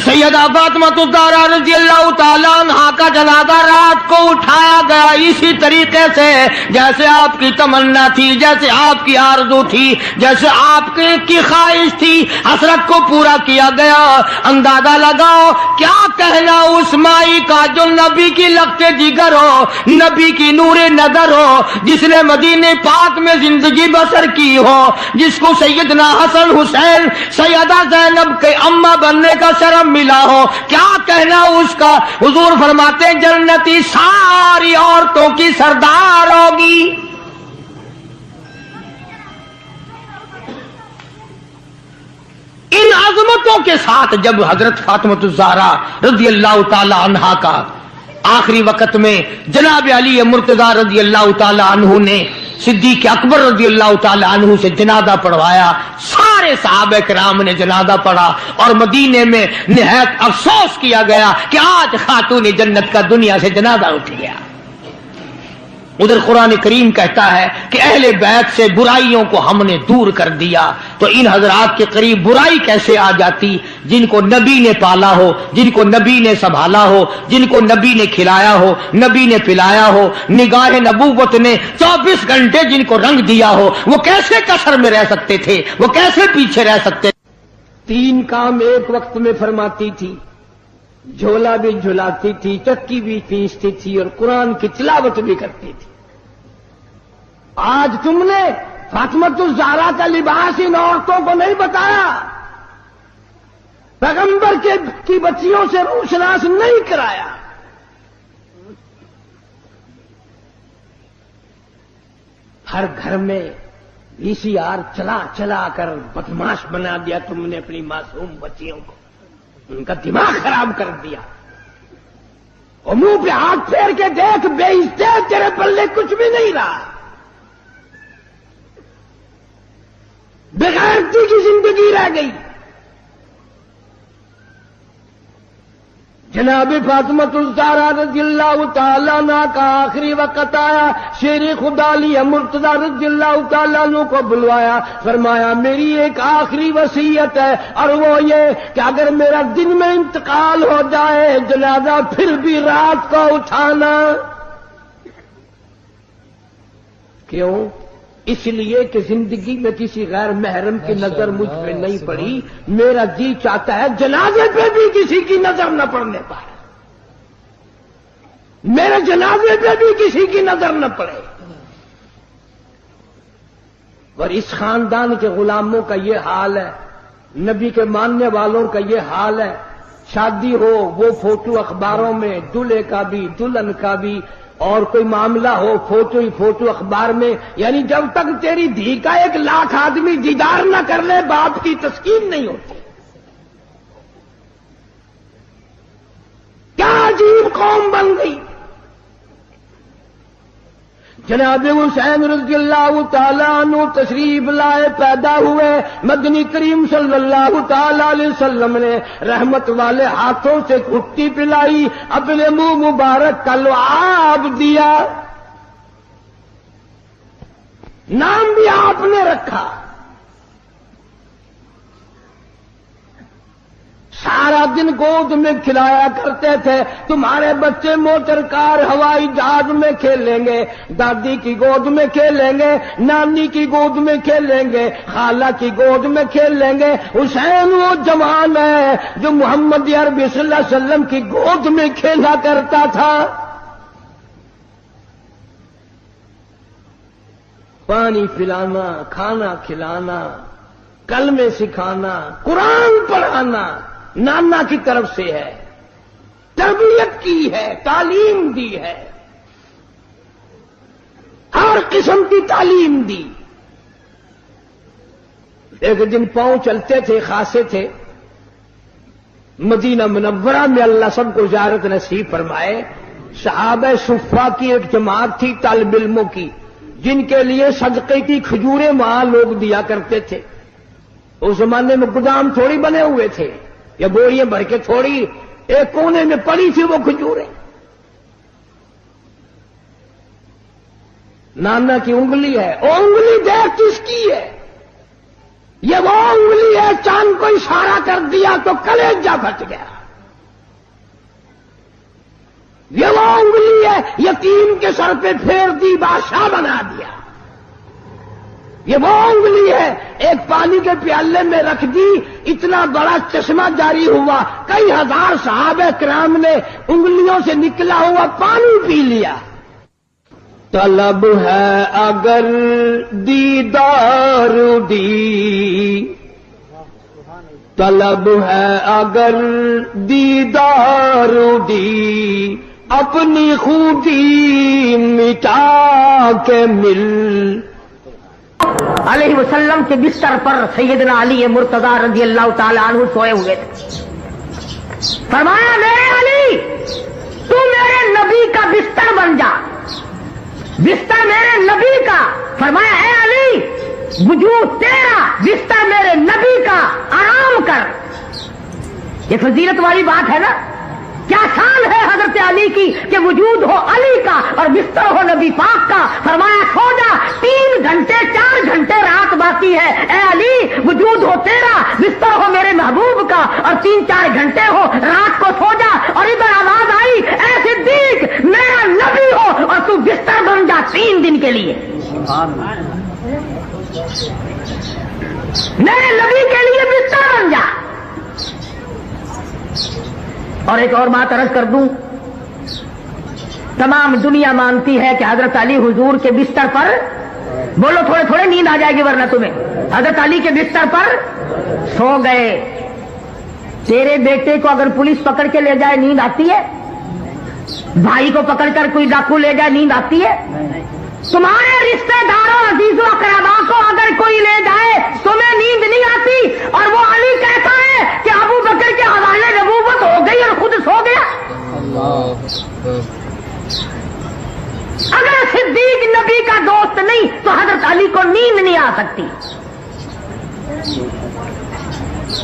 سیدہ فاطمہ الزہرا رضی اللہ تعالیٰ عنہا کا جنازہ رات کو اٹھایا گیا اسی طریقے سے جیسے آپ کی تمنا تھی، جیسے آپ کی آرزو تھی، جیسے آپ کی خواہش تھی. حسرت کو پورا کیا گیا. اندازہ لگاؤ کیا کہنا اس مائی کا جو نبی کی لگتے جگر ہو، نبی کی نور نظر ہو، جس نے مدینے پاک میں زندگی بسر کی ہو، جس کو سیدنا حسن حسین سیدہ زینب کے اماں بننے کا شرف ملا ہو. کیا کہنا اس کا؟ حضور فرماتے ہیں جنتی ساری عورتوں کی سردار ہوگی. ان عظمتوں کے ساتھ جب حضرت فاطمہ الزہرا رضی اللہ تعالی عنہا کا آخری وقت میں جناب علی مرتضیٰ رضی اللہ تعالی عنہ نے صدیق اکبر رضی اللہ تعالی عنہ سے جنازہ پڑھوایا، سارے صحابہ کرام نے جنازہ پڑھا اور مدینے میں نہایت افسوس کیا گیا کہ آج خاتون جنت کا دنیا سے جنازہ اٹھ گیا. ادھر قرآن کریم کہتا ہے کہ اہل بیت سے برائیوں کو ہم نے دور کر دیا. تو ان حضرات کے قریب برائی کیسے آ جاتی؟ جن کو نبی نے پالا ہو، جن کو نبی نے سنبھالا ہو، جن کو نبی نے کھلایا ہو، نبی نے پلایا ہو، نگاہ نبوت نے 24 گھنٹے جن کو رنگ دیا ہو، وہ کیسے کسر میں رہ سکتے تھے؟ وہ کیسے پیچھے رہ سکتے؟ 3 کام ایک وقت میں فرماتی تھی، جھولا بھی جھلاتی تھی، چکی بھی پیستی تھی اور قرآن کی تلاوت بھی کرتی تھی. آج تم نے فاطمہ الزہرا کا لباس ان عورتوں کو نہیں بتایا، پیغمبر کی بچیوں سے روشناس نہیں کرایا. ہر گھر میں VCR چلا چلا کر بدماش بنا دیا تم نے اپنی معصوم بچیوں کو، ان کا دماغ خراب کر دیا. اور منہ پہ ہاتھ پھیر کے دیکھ، بے عزتے تیرے پلے کچھ بھی نہیں رہا. بغیرتی کی زندگی رہ گئی. جناب فاطمہ الزہرا رضی اللہ تعالیٰ عنہ کا آخری وقت آیا. شیر خدا علی مرتضیٰ رضی اللہ تعالیٰ عنہ کو بلوایا، فرمایا میری ایک آخری وصیت ہے اور وہ یہ کہ اگر میرا دن میں انتقال ہو جائے جنازہ پھر بھی رات کو اٹھانا. کیوں؟ اس لیے کہ زندگی میں کسی غیر محرم کی نظر مجھ پہ نہیں پڑی. میرا جی چاہتا ہے جنازے پہ بھی کسی کی نظر نہ پڑنے پائے، میرے جنازے پہ بھی کسی کی نظر نہ پڑے. اور اس خاندان کے غلاموں کا یہ حال ہے، نبی کے ماننے والوں کا یہ حال ہے. شادی ہو وہ فوٹو اخباروں میں، دلہے کا بھی دلہن کا بھی، اور کوئی معاملہ ہو فوٹو ہی فوٹو اخبار میں، یعنی جب تک تیری دھی کا 1,00,000 آدمی دیدار نہ کر لے باپ کی تسکین نہیں ہوتی۔ کیا عجیب قوم بن گئی۔ جناب حسین رضی اللہ تعالیٰ عنہ تشریف لائے، پیدا ہوئے، مدنی کریم صلی اللہ تعالیٰ علیہ وسلم نے رحمت والے ہاتھوں سے گھٹی پلائی، اپنے منہ مبارک کا لعاب دیا، نام بھی آپ نے رکھا۔ سارا دن گود میں کھلایا کرتے تھے، تمہارے بچے موٹر کار ہوائی جہاز میں کھیلیں گے، دادی کی گود میں کھیلیں گے، نانی کی گود میں کھیلیں گے، خالہ کی گود میں کھیلیں گے۔ حسین وہ جوان ہے جو محمد عربی صلی اللہ علیہ وسلم کی گود میں کھیلا کرتا تھا۔ پانی پلانا، کھانا کھلانا، کلمے سکھانا، قرآن پڑھانا نانا کی طرف سے ہے، تربیت کی ہے، تعلیم دی ہے، ہر قسم کی تعلیم دی۔ ایک دن پاؤں چلتے تھے، خاصے تھے، مدینہ منورہ میں اللہ سب کو زیارت نصیب فرمائے۔ صحابہ صفہ کی ایک جماعت تھی طالب علموں کی، جن کے لیے صدقے کی کھجوریں وہاں لوگ دیا کرتے تھے۔ اس زمانے میں گودام تھوڑی بنے ہوئے تھے، یا بوریاں بھر کے تھوڑی، ایک کونے میں پڑی تھی وہ کھجوریں۔ نانا کی انگلی ہے، وہ انگلی دیکھ کس کی ہے؟ یہ وہ انگلی ہے، چاند کو اشارہ کر دیا تو کلیجہ پھٹ گیا۔ یہ وہ انگلی ہے، یتیم کے سر پہ پھیر دی، بادشاہ بنا دیا۔ یہ وہ انگلی ہے، ایک پانی کے پیالے میں رکھ دی، اتنا بڑا چشمہ جاری ہوا، کئی ہزار صحابہ کرام نے انگلیوں سے نکلا ہوا پانی پی لیا۔ طلب ہے اگر دیدار دی، طلب ہے اگر دیدار دی، اپنی خوبی مٹا کے مل۔ علیہ وسلم کے بستر پر سیدنا علی مرتضیٰ رضی اللہ تعالی عنہ سوئے ہوئے تھے۔ فرمایا میرے علی، تو میرے نبی کا بستر بن جا، بستر میرے نبی کا۔ فرمایا اے علی، وجود تیرا، بستر میرے نبی کا، آرام کر۔ یہ فضیلت والی بات ہے نا، کیا شان ہے حضرت علی کی کہ وجود ہو علی کا اور بستر ہو نبی پاک کا۔ فرمایا سو جا، 3 گھنٹے 4 گھنٹے رات باقی ہے، اے علی وجود ہو تیرا، بستر ہو میرے محبوب کا، اور 3-4 گھنٹے ہو، رات کو سو جا۔ اور ادھر آواز آئی، اے صدیق میرا نبی ہو اور تو بستر بن جا 3 دن کے لیے، میرے نبی کے لیے بستر بن جا۔ اور ایک اور بات عرض کر دوں، تمام دنیا مانتی ہے کہ حضرت علی حضور کے بستر پر، بولو تھوڑے تھوڑے نیند آ جائے گی ورنہ تمہیں، حضرت علی کے بستر پر سو گئے۔ تیرے بیٹے کو اگر پولیس پکڑ کے لے جائے نیند آتی ہے؟ بھائی کو پکڑ کر کوئی ڈاکو لے جائے نیند آتی ہے؟ تمہارے رشتہ داروں عزیزوں اقربا کو اگر کوئی لے جائے تمہیں نیند نہیں آتی؟ اور وہ علی کہتا ہے کہ ابو بکر کے حوالے نبوت ہو گئی اور خود سو گیا۔ اگر صدیق نبی کا دوست نہیں تو حضرت علی کو نیند نہیں آ سکتی۔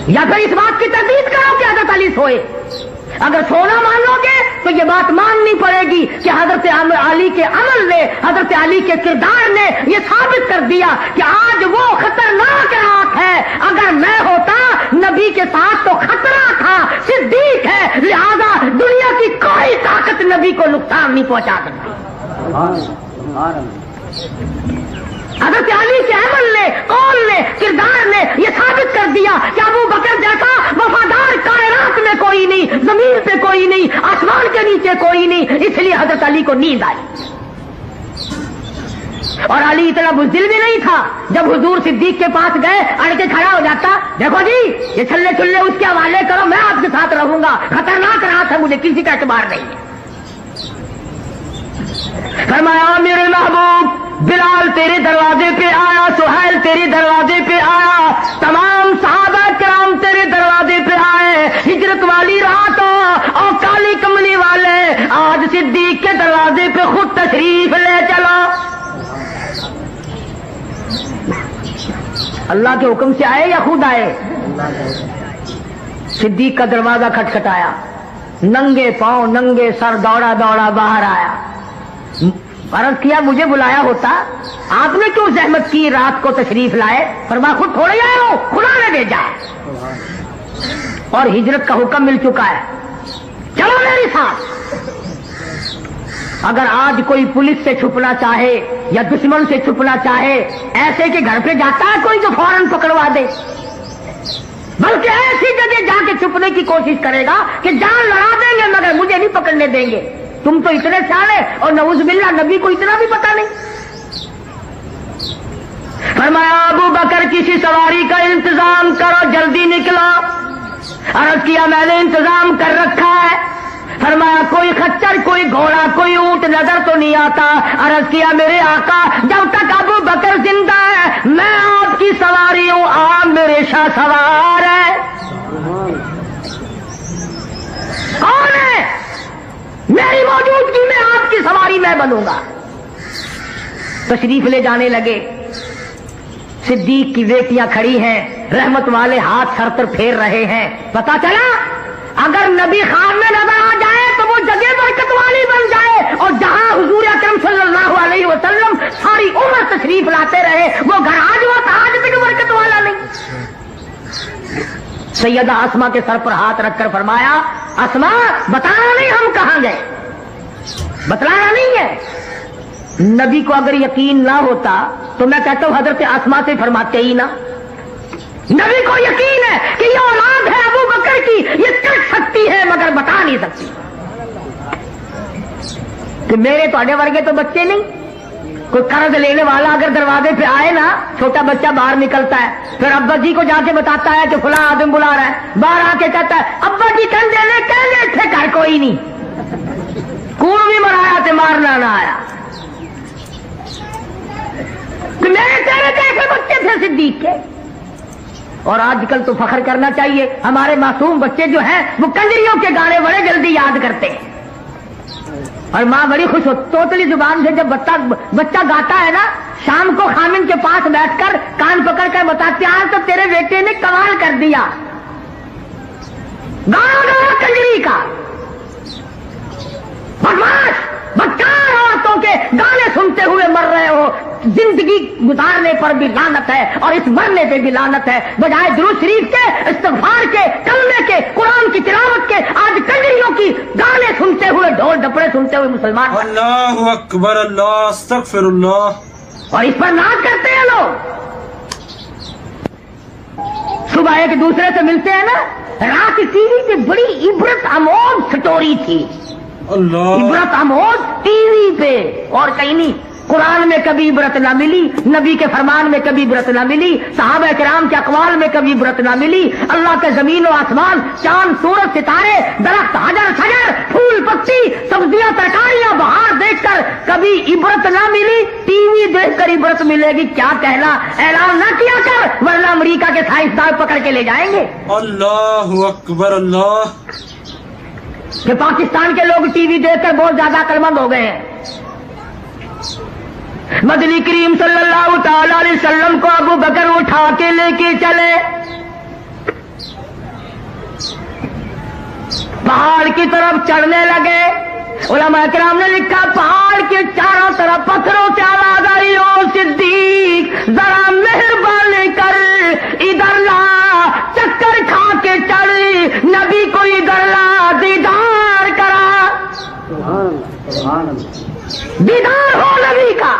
یا پھر اس بات کی تردید کرو کہ حضرت علی سوئے۔ اگر سونا مان لو گے تو یہ بات ماننی پڑے گی کہ حضرت علی کے عمل نے، حضرت علی کے کردار نے یہ ثابت کر دیا کہ آج وہ خطرناک رات ہے۔ اگر میں ہوتا نبی کے ساتھ تو خطرہ تھا، صدیق ہے، لہذا دنیا کی کوئی طاقت نبی کو نقصان نہیں پہنچا سکتی۔ حضرت علی کے عمل نے، قول نے، کردار نے یہ ثابت کر دیا کہ ابو بکر جیسا وفادار کائنات میں کوئی نہیں، زمین پہ کوئی نہیں، آسمان کے نیچے کوئی نہیں۔ اس لیے حضرت علی کو نیند آئی۔ اور علی اتنا بزدل بھی نہیں تھا، جب حضور صدیق کے پاس گئے اڑ کے کھڑا ہو جاتا، دیکھو جی یہ چھلے چھلے اس کے حوالے کرو، میں آپ کے ساتھ رہوں گا، خطرناک رات ہے، مجھے کسی کا اعتبار نہیں ہے۔ فرمایا میرے محبوب بلال تیرے دروازے پہ آیا، سہیل تیرے دروازے پہ آیا، تمام صحابہ کرام تیرے دروازے پہ آئے، ہجرت والی رات اور کالی کملی والے آج صدیق کے دروازے پہ خود تشریف لے چلو۔ اللہ کے حکم سے آئے یا خود آئے؟ صدیق کا دروازہ کھٹکھٹایا، ننگے پاؤں ننگے سر دوڑا دوڑا باہر آیا، عرض کیا مجھے بلایا ہوتا، آپ نے کیوں زحمت کی رات کو تشریف لائے؟ فرمایا خود تھوڑے آئے ہو، خدا نے بھیجا اور ہجرت کا حکم مل چکا ہے، چلو میری ساتھ۔ اگر آج کوئی پولیس سے چھپنا چاہے یا دشمن سے چھپنا چاہے، ایسے کے گھر پہ جاتا ہے کوئی جو فوراً پکڑوا دے، بلکہ ایسی جگہ جا کے چھپنے کی کوشش کرے گا کہ جان لڑا دیں گے مگر مجھے نہیں پکڑنے دیں گے۔ تم تو اتنے سیانے اور نعوذ باللہ نبی کو اتنا بھی پتا نہیں۔ فرمایا ابو بکر کسی سواری کا انتظام کرو، جلدی نکلو۔ عرض کیا میں نے انتظام کر رکھا ہے۔ فرمایا کوئی خچر کوئی گھوڑا کوئی اونٹ نظر تو نہیں آتا۔ عرض کیا میرے آقا جب تک ابو بکر زندہ ہے میں آپ کی سواری ہوں، آپ میرے شاہ سوار ہے۔ کون ہے؟ میری موجودگی میں آپ کی سواری میں بنوں گا۔ تشریف لے جانے لگے، صدیق کی بیٹیاں کھڑی ہیں، رحمت والے ہاتھ سر پر پھیر رہے ہیں۔ پتا چلا اگر نبی خواب میں نظر آ جائے تو وہ جگہ برکت والی بن جائے، اور جہاں حضور اکرم صلی اللہ علیہ وسلم ساری عمر تشریف لاتے رہے وہ گھر آج ہوا تھا، آج تک برکت والا نہیں۔ سیدہ اسما کے سر پر ہاتھ رکھ کر فرمایا اسما بتانا نہیں ہم کہاں گئے، بتلانا نہیں ہے۔ نبی کو اگر یقین نہ ہوتا تو میں کہتا ہوں حضرت اسما سے فرماتے ہی نا۔ نبی کو یقین ہے کہ یہ اولاد ہے ابو بکر کی، یہ کر سکتی ہے مگر بتا نہیں سکتی، کہ میرے تھوڑے ورگے تو بچے نہیں۔ کوئی قرض لینے والا اگر دروازے پہ آئے نا، چھوٹا بچہ باہر نکلتا ہے، پھر ابا جی کو جا کے بتاتا ہے کہ فلاں آدمی بلا رہا ہے، باہر آ کے کہتا ہے ابا جی کہنے تھے گھر کوئی نہیں، کوڑ بھی مرایا تھے مارنا نہ آیا۔ کہ میرے تیرے کیسے بچے تھے صدیق کے؟ اور آج کل تو فخر کرنا چاہیے، ہمارے معصوم بچے جو ہیں وہ کنجریوں کے گانے بڑے جلدی یاد کرتے ہیں، اور ماں بڑی خوش ہو توتلی زبان سے جب بچہ گاتا ہے نا، شام کو خامن کے پاس بیٹھ کر کان پکڑ کر بتاتے ہیں آج تو تیرے بیٹے نے کمال کر دیا، گانا گانا کنجری کا۔ بدماش بدکار عورتوں کے گانے سنتے ہوئے مر رہے ہو، زندگی گزارنے پر بھی لعنت ہے اور اس مرنے پہ بھی لعنت ہے۔ بجائے درود شریف کے، استغفار کے، کلمے کے، قرآن کی تلاوت کے، آج کنجریوں کی گانے سنتے ہوئے، ڈھول ڈپڑے سنتے ہوئے مسلمان، اللہ اکبر، اللہ استغفر اللہ، اور اس پر ناز کرتے ہیں لوگ۔ صبح ایک دوسرے سے ملتے ہیں نا، رات ٹی وی پہ بڑی عبرت آموز سٹوری تھی، اللہ عبرت آموز ٹی وی پہ اور کہیں نہیں۔ قرآن میں کبھی عبرت نہ ملی، نبی کے فرمان میں کبھی عبرت نہ ملی، صحابہ کرام کے اقوال میں کبھی عبرت نہ ملی، اللہ کے زمین و آسمان، چاند سورج ستارے، درخت حجر شجر، پھول پتی، سبزیاں ترکاریاں بہار دیکھ کر کبھی عبرت نہ ملی، ٹی وی دیکھ کر عبرت ملے گی کیا کہنا؟ اعلان نہ کیا کر ورنہ امریکہ کے سائنسدان پکڑ کے لے جائیں گے۔ اللہ اکبر، اللہ کہ پاکستان کے لوگ ٹی وی دیکھ کر بہت زیادہ عقلمند ہو گئے ہیں۔ مدنی کریم صلی اللہ تعالی علیہ وسلم کو ابو بکر اٹھا کے لے کے چلے، پہاڑ کی طرف چڑھنے لگے۔ علماء کرام نے لکھا پہاڑ کے چاروں طرف پتھروں سے آواز آئی، او صدیق ذرا مہربانی کر ادھر لا، چکر کھا کے چڑھ، نبی کو ادھر لا، دیدار کرا، دیدار ہو نبی کا۔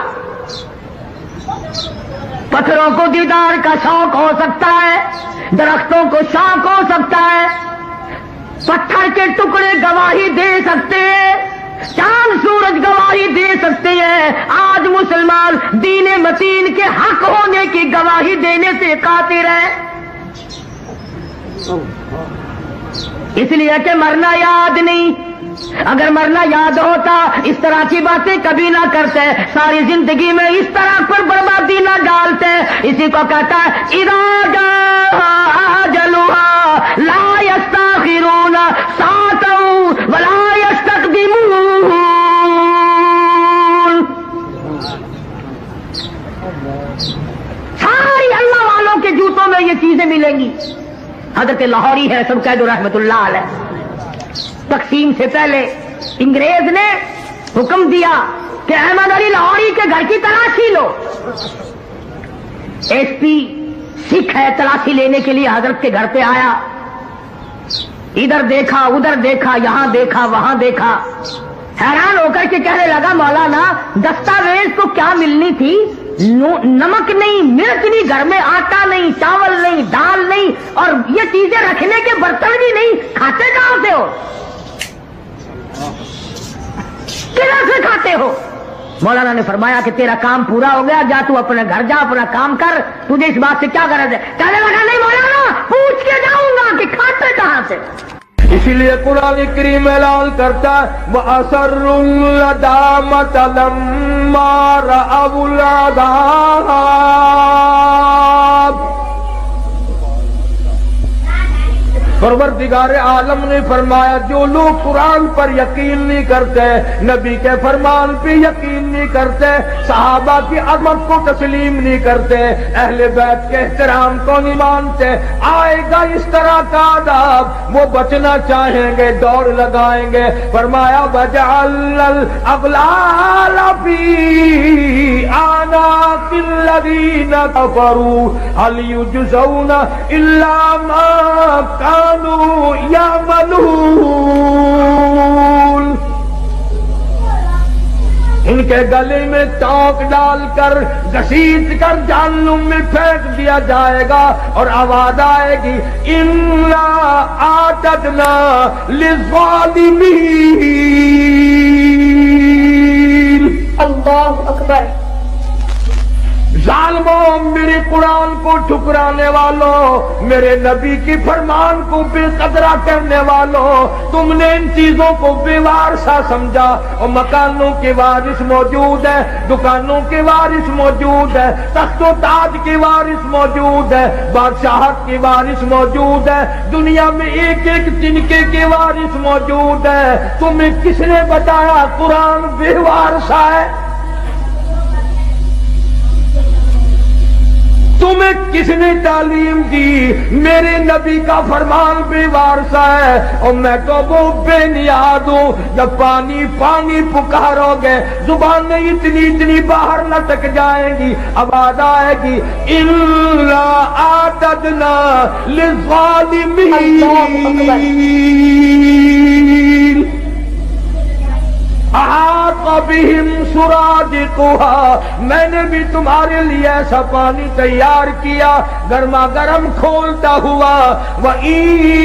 پتھروں کو دیدار کا شوق ہو سکتا ہے، درختوں کو شوق ہو سکتا ہے، پتھر کے ٹکڑے گواہی دے سکتے ہیں، چاند سورج گواہی دے سکتے ہیں۔ آج مسلمان دین متین کے حق ہونے کی گواہی دینے سے قاصر ہے، اس لیے کہ مرنا یاد نہیں، اگر مرنا یاد ہوتا اس طرح کی باتیں کبھی نہ کرتے، ساری زندگی میں اس طرح پر بربادی نہ ڈالتے۔ اسی کو کہتا ہے اذا جاء اجلها لا يستاخرون ساعة ولا يستقدمون۔ ساری اللہ والوں کے جوتوں میں یہ چیزیں ملیں گی۔ حضرت لاہوری ہے سب کہہ دو رحمت اللہ علیہ، تقسیم سے پہلے انگریز نے حکم دیا کہ احمد علی لاہوری کے گھر کی تلاشی لو۔ ایس پی سکھ ہے، تلاشی لینے کے لیے حضرت کے گھر پہ آیا، ادھر دیکھا ادھر دیکھا، یہاں دیکھا وہاں دیکھا، حیران ہو کر کے کہنے لگا مولانا دستاویز تو کیا ملنی تھی، نمک نہیں، مرچ نہیں، گھر میں آٹا نہیں، چاول نہیں، دال نہیں، اور یہ چیزیں رکھنے کے برتن بھی نہیں، کھاتے کہاں سے ہو، کدھر سے کھاتے ہو؟ مولانا نے فرمایا کہ تیرا کام پورا ہو گیا، جا تو اپنے گھر جا، اپنا کام کر، تجھے اس بات سے کیا غرض ہے؟ کہنے لگا نہیں مولانا پوچھ کے جاؤں گا کہ کھاتے کہاں سے۔ اسی لیے قرآن کریم اعلان کرتا ہے وَأَسَرُّوا النَّدَامَةَ لَمَّا رَأَوُا الْعَذَابَ۔ پروردگار عالم نے فرمایا جو لوگ قرآن پر یقین نہیں کرتے، نبی کے فرمان پہ یقین نہیں کرتے، صحابہ کی عظمت کو تسلیم نہیں کرتے، اہل بیت کے احترام کو نہیں مانتے، آئے گا اس طرح کا عذاب، وہ بچنا چاہیں گے دوڑ لگائیں گے۔ فرمایا وَجَعَلْنَا الْأَغْلَالَ فِي أَعْنَاقِ الَّذِينَ كَفَرُوا هَلْ يُجْزَوْنَ إِلَّا مَا كَانُوا يَعْمَلُونَ۔ ان کے گلے میں ٹانک ڈال کر گھسیٹ کر جہنم میں پھینک دیا جائے گا، اور آواز آئے گی اِنَّا أَعْتَدْنَا لِلظَّالِمِينَ۔ اللہ اکبر۔ ظالموں، میرے قرآن کو ٹھکرانے والوں، میرے نبی کی فرمان کو بے قدرہ کرنے والوں، تم نے ان چیزوں کو بے وارثہ سمجھا، اور مکانوں کے وارث موجود ہے، دکانوں کے وارث موجود ہے، تخت و تاج کے وارث موجود ہے، بادشاہت کے وارث موجود ہے، دنیا میں ایک ایک تنکے کے وارث موجود ہے۔ تمہیں کس نے بتایا قرآن بے وارثہ ہے؟ تمہیں کس نے تعلیم دی؟ میرے نبی کا فرمان بے وارثہ ہے، اور میں تو وہ بے نیاز ہوں۔ جب پانی پانی پکارو گے زبانیں اتنی اتنی باہر لٹک جائیں گی، آواز آئے گی اِنَّا أَعْتَدْنَا لِلظَّالِمِينَ احاط بہم سرادقها۔ میں نے بھی تمہارے لیے ایسا پانی تیار کیا گرما گرم کھولتا ہوا، وَإِن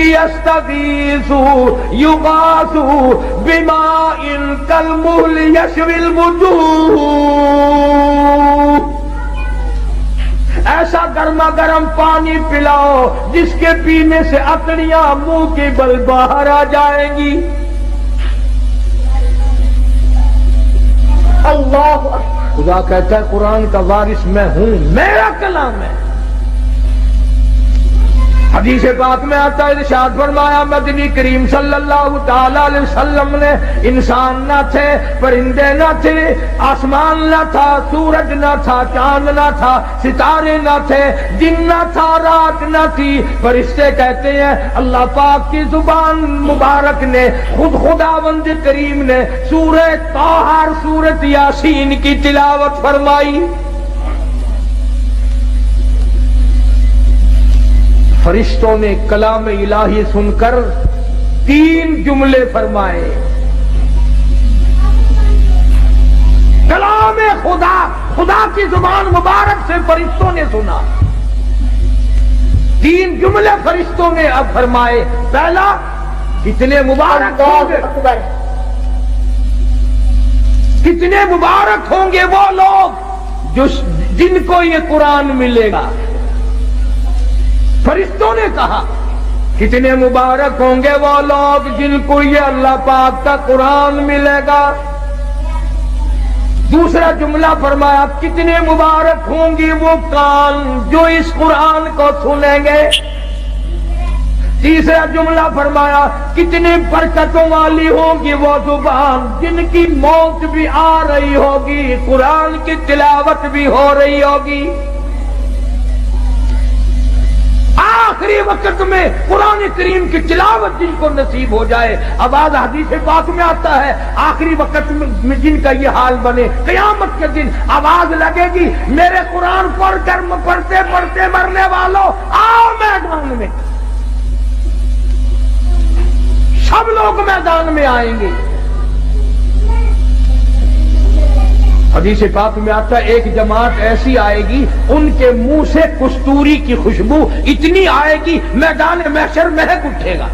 يَسْتَغِيثُوا يُغَاثُوا بِمَاءٍ كَالْمُهْلِ يَشْوِي الْوُجُوهَ۔ ایسا گرما گرم پانی پلاؤ جس کے پینے سے اکڑیاں منہ کے بل باہر آ جائیں گی۔ اللہ خدا کہتا ہے قرآن کا وارث میں ہوں، میرا کلام ہے۔ حدیث پاک میں آتا ہے، ارشاد فرمایا مدنی کریم صلی اللہ تعالی علیہ وسلم نے انسان نہ تھے، پرندے نہ تھے، آسمان نہ تھا، سورج نہ تھا، چاند نہ تھا، ستارے نہ تھے، دن نہ تھا، رات نہ تھی۔ فرشتے کہتے ہیں اللہ پاک کی زبان مبارک نے، خود خداوند کریم نے سورہ طٰہٰ سورۃ یاسین کی تلاوت فرمائی۔ فرشتوں نے کلام الہی سن کر 3 جملے فرمائے۔ کلام خدا، خدا کی زبان مبارک سے فرشتوں نے سنا، 3 جملے فرشتوں نے اب فرمائے۔ پہلا، کتنے مبارک ہوں گے، کتنے مبارک ہوں گے وہ لوگ جن کو یہ قرآن ملے گا۔ فرشتوں نے کہا کتنے مبارک ہوں گے وہ لوگ جن کو یہ اللہ پاک کا قرآن ملے گا۔ دوسرا جملہ فرمایا کتنے مبارک ہوں گی وہ کان جو اس قرآن کو سنیں گے۔ تیسرا جملہ فرمایا کتنی برکتوں والی ہوگی وہ زبان جن کی موت بھی آ رہی ہوگی، قرآن کی تلاوت بھی ہو رہی ہوگی۔ آخری وقت میں قرآن کریم کی تلاوت جن کو نصیب ہو جائے، آواز حدیث پاک میں آتا ہے آخری وقت میں جن کا یہ حال بنے، قیامت کے دن آواز لگے گی میرے قرآن پڑھ کر پڑھتے پڑھتے مرنے والوں آؤ میدان میں۔ سب لوگ میدان میں آئیں گے۔ حدیث پاک میں آتا ہے ایک جماعت ایسی آئے گی ان کے منہ سے کستوری کی خوشبو اتنی آئے گی میدان محشر مہک اٹھے گا۔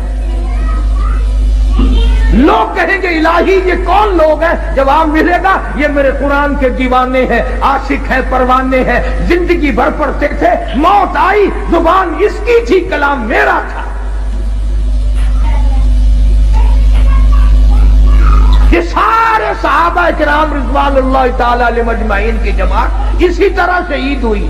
لوگ کہیں گے الہی یہ کون لوگ ہیں؟ جواب ملے گا یہ میرے قرآن کے دیوانے ہیں، عاشق ہیں، پروانے ہیں، زندگی بھر پڑھتے تھے، موت آئی زبان اس کی تھی، کلام میرا تھا۔ یہ سارے صحابہ کرام رضوان اللہ تعالی علیہ مجمعین کی جماعت اسی طرح شہید ہوئی۔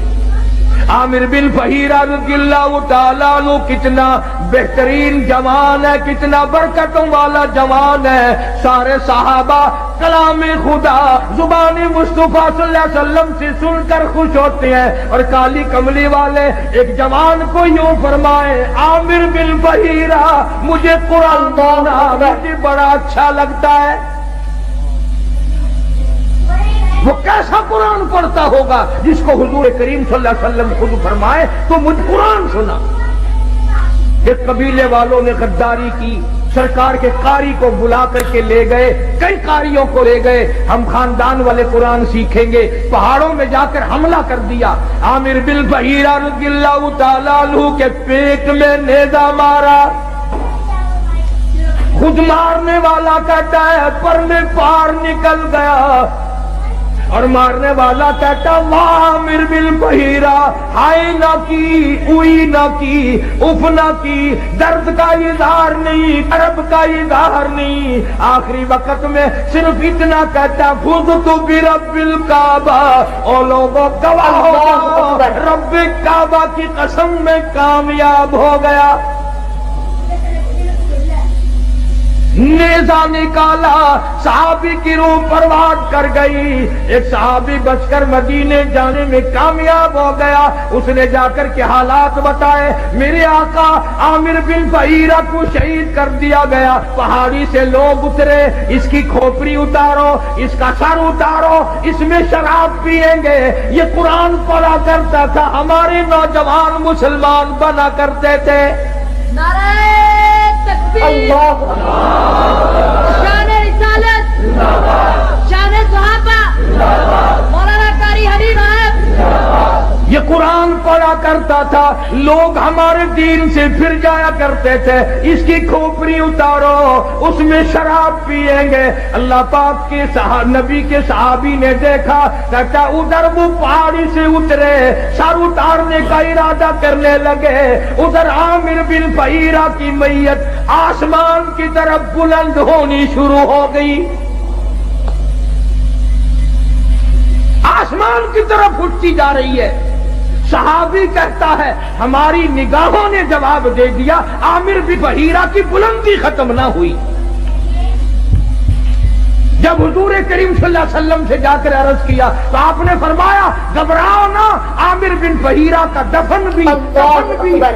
عامر بن فہیرہ رضی اللہ تعالی عنہ کتنا بہترین جوان ہے، کتنا برکتوں والا جوان ہے۔ سارے صحابہ کلام خدا زبان مصطفیٰ صلی اللہ علیہ وسلم سے سن کر خوش ہوتے ہیں، اور کالی کملی والے ایک جوان کو یوں فرمائے عامر بن فہیرہ مجھے قرآن پڑھنا مجھے بڑا اچھا لگتا ہے۔ وہ کیسا قرآن پڑھتا ہوگا جس کو حضور کریم صلی اللہ علیہ وسلم خود فرمائے تو مجھ قرآن سنا۔ ایک قبیلے والوں نے غداری کی، سرکار کے قاری کو بلا کر کے لے گئے، کئی قاریوں کو لے گئے، ہم خاندان والے قرآن سیکھیں گے، پہاڑوں میں جا کر حملہ کر دیا۔ عامر بن فہیرہ رضی اللہ تعالیٰ عنہ کے پیٹ میں نیزہ مارا، خود مارنے والا کہتا ہے پر میں پار نکل گیا، اور مارنے والا کہتا واہ عامر بن فہیرہ ہائے نہ کی، اوئی نہ کی، اف نہ کی، درد کا اظہار نہیں، عرب کا اظہار نہیں۔ آخری وقت میں صرف اتنا کہتا فزت برب الکعبہ، او لوگوں گواہ ہو رب کعبہ کی قسم میں کامیاب ہو گیا۔ نیزہ نکالا، صحابی کی روح پرواز کر گئی، ایک صحابی بچ کر مدینے جانے میں کامیاب ہو گیا۔ اس نے جا کر کے حالات بتائے، میرے آقا عامر بن فہیرہ کو شہید کر دیا گیا، پہاڑی سے لوگ اترے، اس کی کھوپڑی اتارو، اس کا سر اتارو، اس میں شراب پیئیں گے۔ یہ قرآن پڑھا کرتا تھا، ہمارے نوجوان مسلمان بنا کرتے تھے۔ نعرہ تکبیر، اللہ شان رسالت، شان صحابہ، مولانا قاری حبیب صاحب۔ یہ قرآن پڑھا کرتا تھا، لوگ ہمارے دین سے پھر جایا کرتے تھے، اس کی کھوپڑی اتارو، اس میں شراب پیئیں گے۔ اللہ پاک کے نبی کے صحابی نے دیکھا، کہتا ادھر وہ پہاڑی سے اترے، سر اتارنے کا ارادہ کرنے لگے، ادھر عامر بن فہیرہ کی میت آسمان کی طرف بلند ہونی شروع ہو گئی، آسمان کی طرف اٹھتی جا رہی ہے۔ صحابی کہتا ہے ہماری نگاہوں نے جواب دے دیا، عامر بن فہیرہ کی بلندی ختم نہ ہوئی۔ جب حضور کریم صلی اللہ علیہ وسلم سے جا کر عرض کیا تو آپ نے فرمایا گھبراؤ نہ، عامر بن فہیرہ کا دفن بھی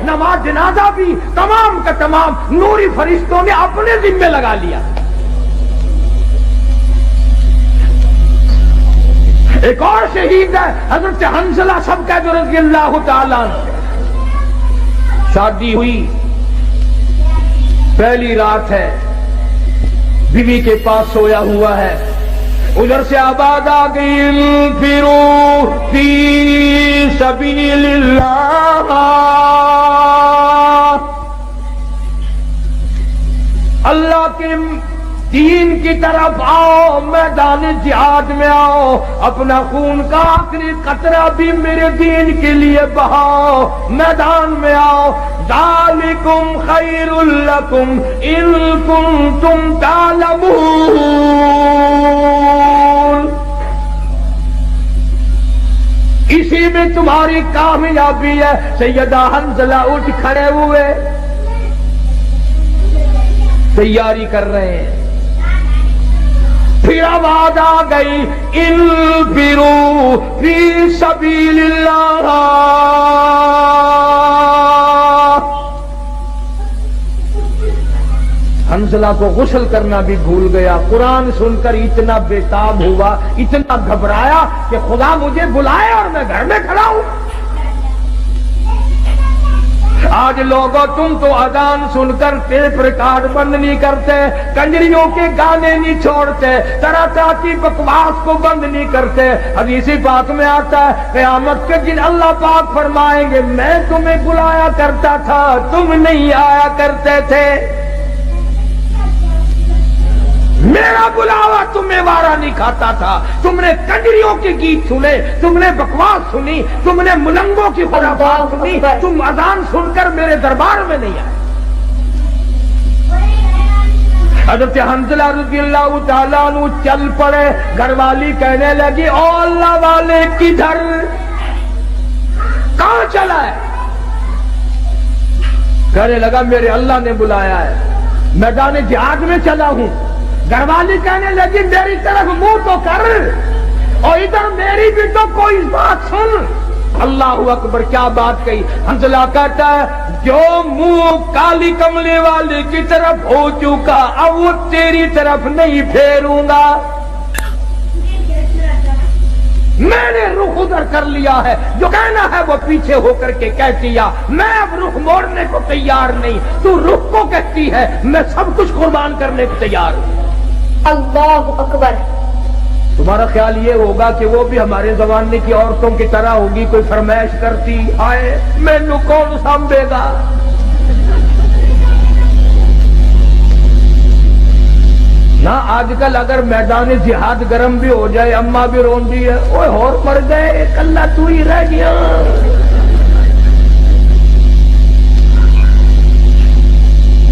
نماز جنازہ بھی تمام کا تمام نوری فرشتوں نے اپنے ذمہ لگا لیا۔ ایک اور شہید ہے حضرت حنظلہ سبکت رضی اللہ تعالیٰ عنہ۔ شادی ہوئی، پہلی رات ہے، بیوی کے پاس سویا ہوا ہے، ادھر سے آواز آ گئی انفروا فی سبیل اللہ، اللہ کے دین کی طرف آؤ، میدان جہاد میں آؤ، اپنا خون کا آخری قطرہ بھی میرے دین کے لیے بہاؤ، میدان میں آؤ۔ ذالکم خیر لکم ان کنتم تعلمون، اسی میں تمہاری کامیابی ہے۔ سیدہ حنظلہ اٹھ کھڑے ہوئے، تیاری کر رہے ہیں، پھر آواز آ گئی انفروا فی سبیل اللہ۔ حنظلہ کو غسل کرنا بھی بھول گیا، قرآن سن کر اتنا بےتاب ہوا، اتنا گھبرایا کہ خدا مجھے بلائے اور میں گھر میں کھڑا ہوں۔ آج لوگوں تم تو اذان سن کر ٹیپ ریکارڈ بند نہیں کرتے، کنجریوں کے گانے نہیں چھوڑتے، طرح طرح کی بکواس کو بند نہیں کرتے۔ حدیث پاک میں آتا ہے قیامت کے دن اللہ پاک فرمائیں گے میں تمہیں بلایا کرتا تھا، تم نہیں آیا کرتے تھے، میرا بلاوا تمہیں وارا نہیں کھاتا تھا، تم نے کنجریوں کے گیت سنے، تم نے بکواس سنی، تم نے ملنگوں کی خرافات سنی، تم اذان سن کر میرے دربار میں نہیں آئے۔ حضرت حنظلہ رضی اللہ تعالیٰ عنہ چل پڑے، گھر والی کہنے لگی او اللہ والے کدھر، کہاں چلا ہے؟ کہنے لگا میرے اللہ نے بلایا ہے، میدان جہاد میں چلا ہوں۔ گھر والی کہنے لگی میری طرف منہ تو کر، اور ادھر میری بھی تو کوئی بات سن۔ اللہ اکبر، کیا بات کہی! حنظلہ کہتا ہے جو منہ کالی کملے والے کی طرف ہو چکا اب وہ تیری طرف نہیں پھیروں گا، میں نے رخ ادھر کر لیا ہے، جو کہنا ہے وہ پیچھے ہو کر کے کہہ دیا، میں اب رخ موڑنے کو تیار نہیں، تو رخ کو کہتی ہے میں سب کچھ قربان کرنے کو تیار ہوں۔ اللہ اکبر۔ تمہارا خیال یہ ہوگا کہ وہ بھی ہمارے زمانے کی عورتوں کی طرح ہوگی، کوئی فرمائش کرتی آئے مینو کون سنبھے گا؟ نہ آج کل اگر میدان جہاد گرم بھی ہو جائے اماں بھی رون دی ہے، اوے اور مر گئے کلہ تو ہی رہ گیا۔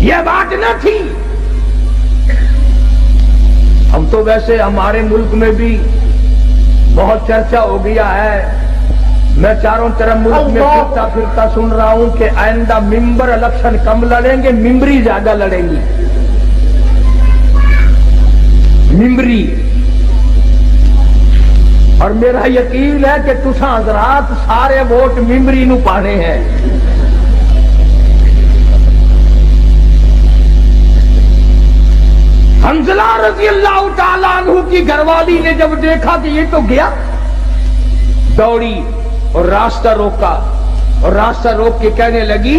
یہ بات نہ تھی۔ ہم تو ویسے ہمارے ملک میں بھی بہت چرچا ہو گیا ہے، میں چاروں طرف ملک میں پھرتا پھرتا سن رہا ہوں کہ آئندہ ممبر الیکشن کم لڑیں گے، ممبری زیادہ لڑیں گی، ممبری۔ اور میرا یقین ہے کہ تساں حضرات سارے ووٹ ممبری نو پانے ہیں۔ حنظلہ رضی اللہ تعالیٰ عنہ کی گھر والی نے جب دیکھا کہ یہ تو گیا، دوڑی اور راستہ روکا، اور راستہ روک کے کہنے لگی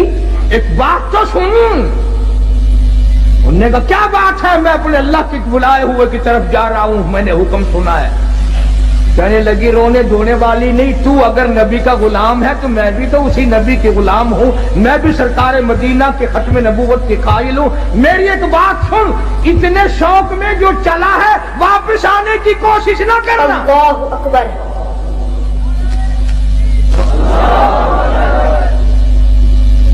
ایک بات تو سن۔ انہوں نے کہا کیا بات ہے؟ میں اپنے اللہ کے بلائے ہوئے کی طرف جا رہا ہوں، میں نے حکم سنا ہے۔ کہنے لگی رونے دھونے والی نہیں، تو اگر نبی کا غلام ہے تو میں بھی تو اسی نبی کے غلام ہوں، میں بھی سرکار مدینہ کے ختم نبوت کے قائل ہوں۔ میری ایک بات سن، اتنے شوق میں جو چلا ہے واپس آنے کی کوشش نہ کرنا۔ اللہ اکبر۔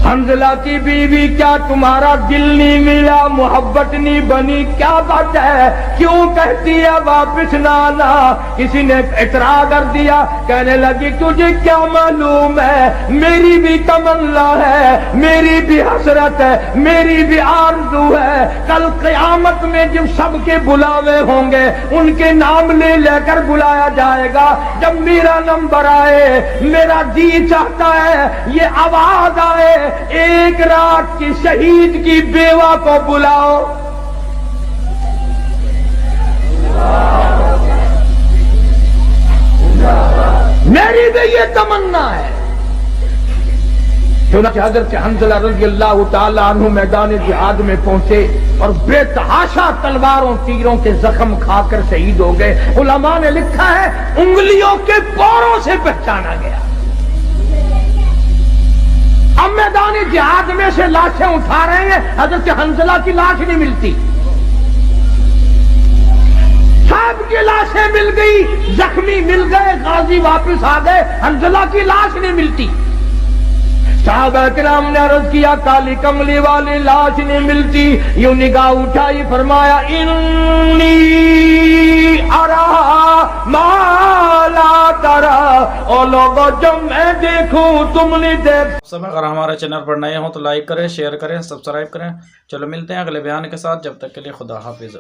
حنظلہ کی بیوی کیا تمہارا دل نہیں ملا، محبت نہیں بنی، کیا بات ہے، کیوں کہتی ہے واپس نہ آنا؟ کسی نے اعتراض کر دیا، کہنے لگی تجھے کیا معلوم ہے، میری بھی تمنا ہے، میری بھی حسرت ہے، میری بھی آرزو ہے، کل قیامت میں جب سب کے بلاوے ہوں گے ان کے نام لے لے کر بلایا جائے گا، جب میرا نمبر آئے میرا جی چاہتا ہے یہ آواز آئے ایک رات کی شہید کی بیوہ کو بلاؤ۔ میری بھی یہ تمنا ہے۔ چنانچہ حضرت حنظلہ رضی اللہ تعالیٰ عنہ میدان جہاد میں پہنچے اور بے تحاشا تلواروں تیروں کے زخم کھا کر شہید ہو گئے۔ علماء نے لکھا ہے انگلیوں کے پوروں سے پہچانا گیا۔ اب میدان جہاد میں سے لاشیں اٹھا رہے ہیں، حضرت حنظلہ کی لاش نہیں ملتی، خباب کی لاشیں مل گئی، زخمی مل گئے، غازی واپس آ گئے، حنظلہ کی لاش نہیں ملتی۔ صحابہ کرام نے عرض کیا کالی کملی والی لاش نہیں ملتی، یوں نگاہ اٹھائی فرمایا انی ارا ما لا ترا، او لوگو جو میں دیکھوں تم نہیں دیکھ۔ سب اگر ہمارے چینل پر نئے ہوں تو لائک کریں، شیئر کریں، سبسکرائب کریں۔ چلو ملتے ہیں اگلے بیان کے ساتھ، جب تک کے لیے خدا حافظ۔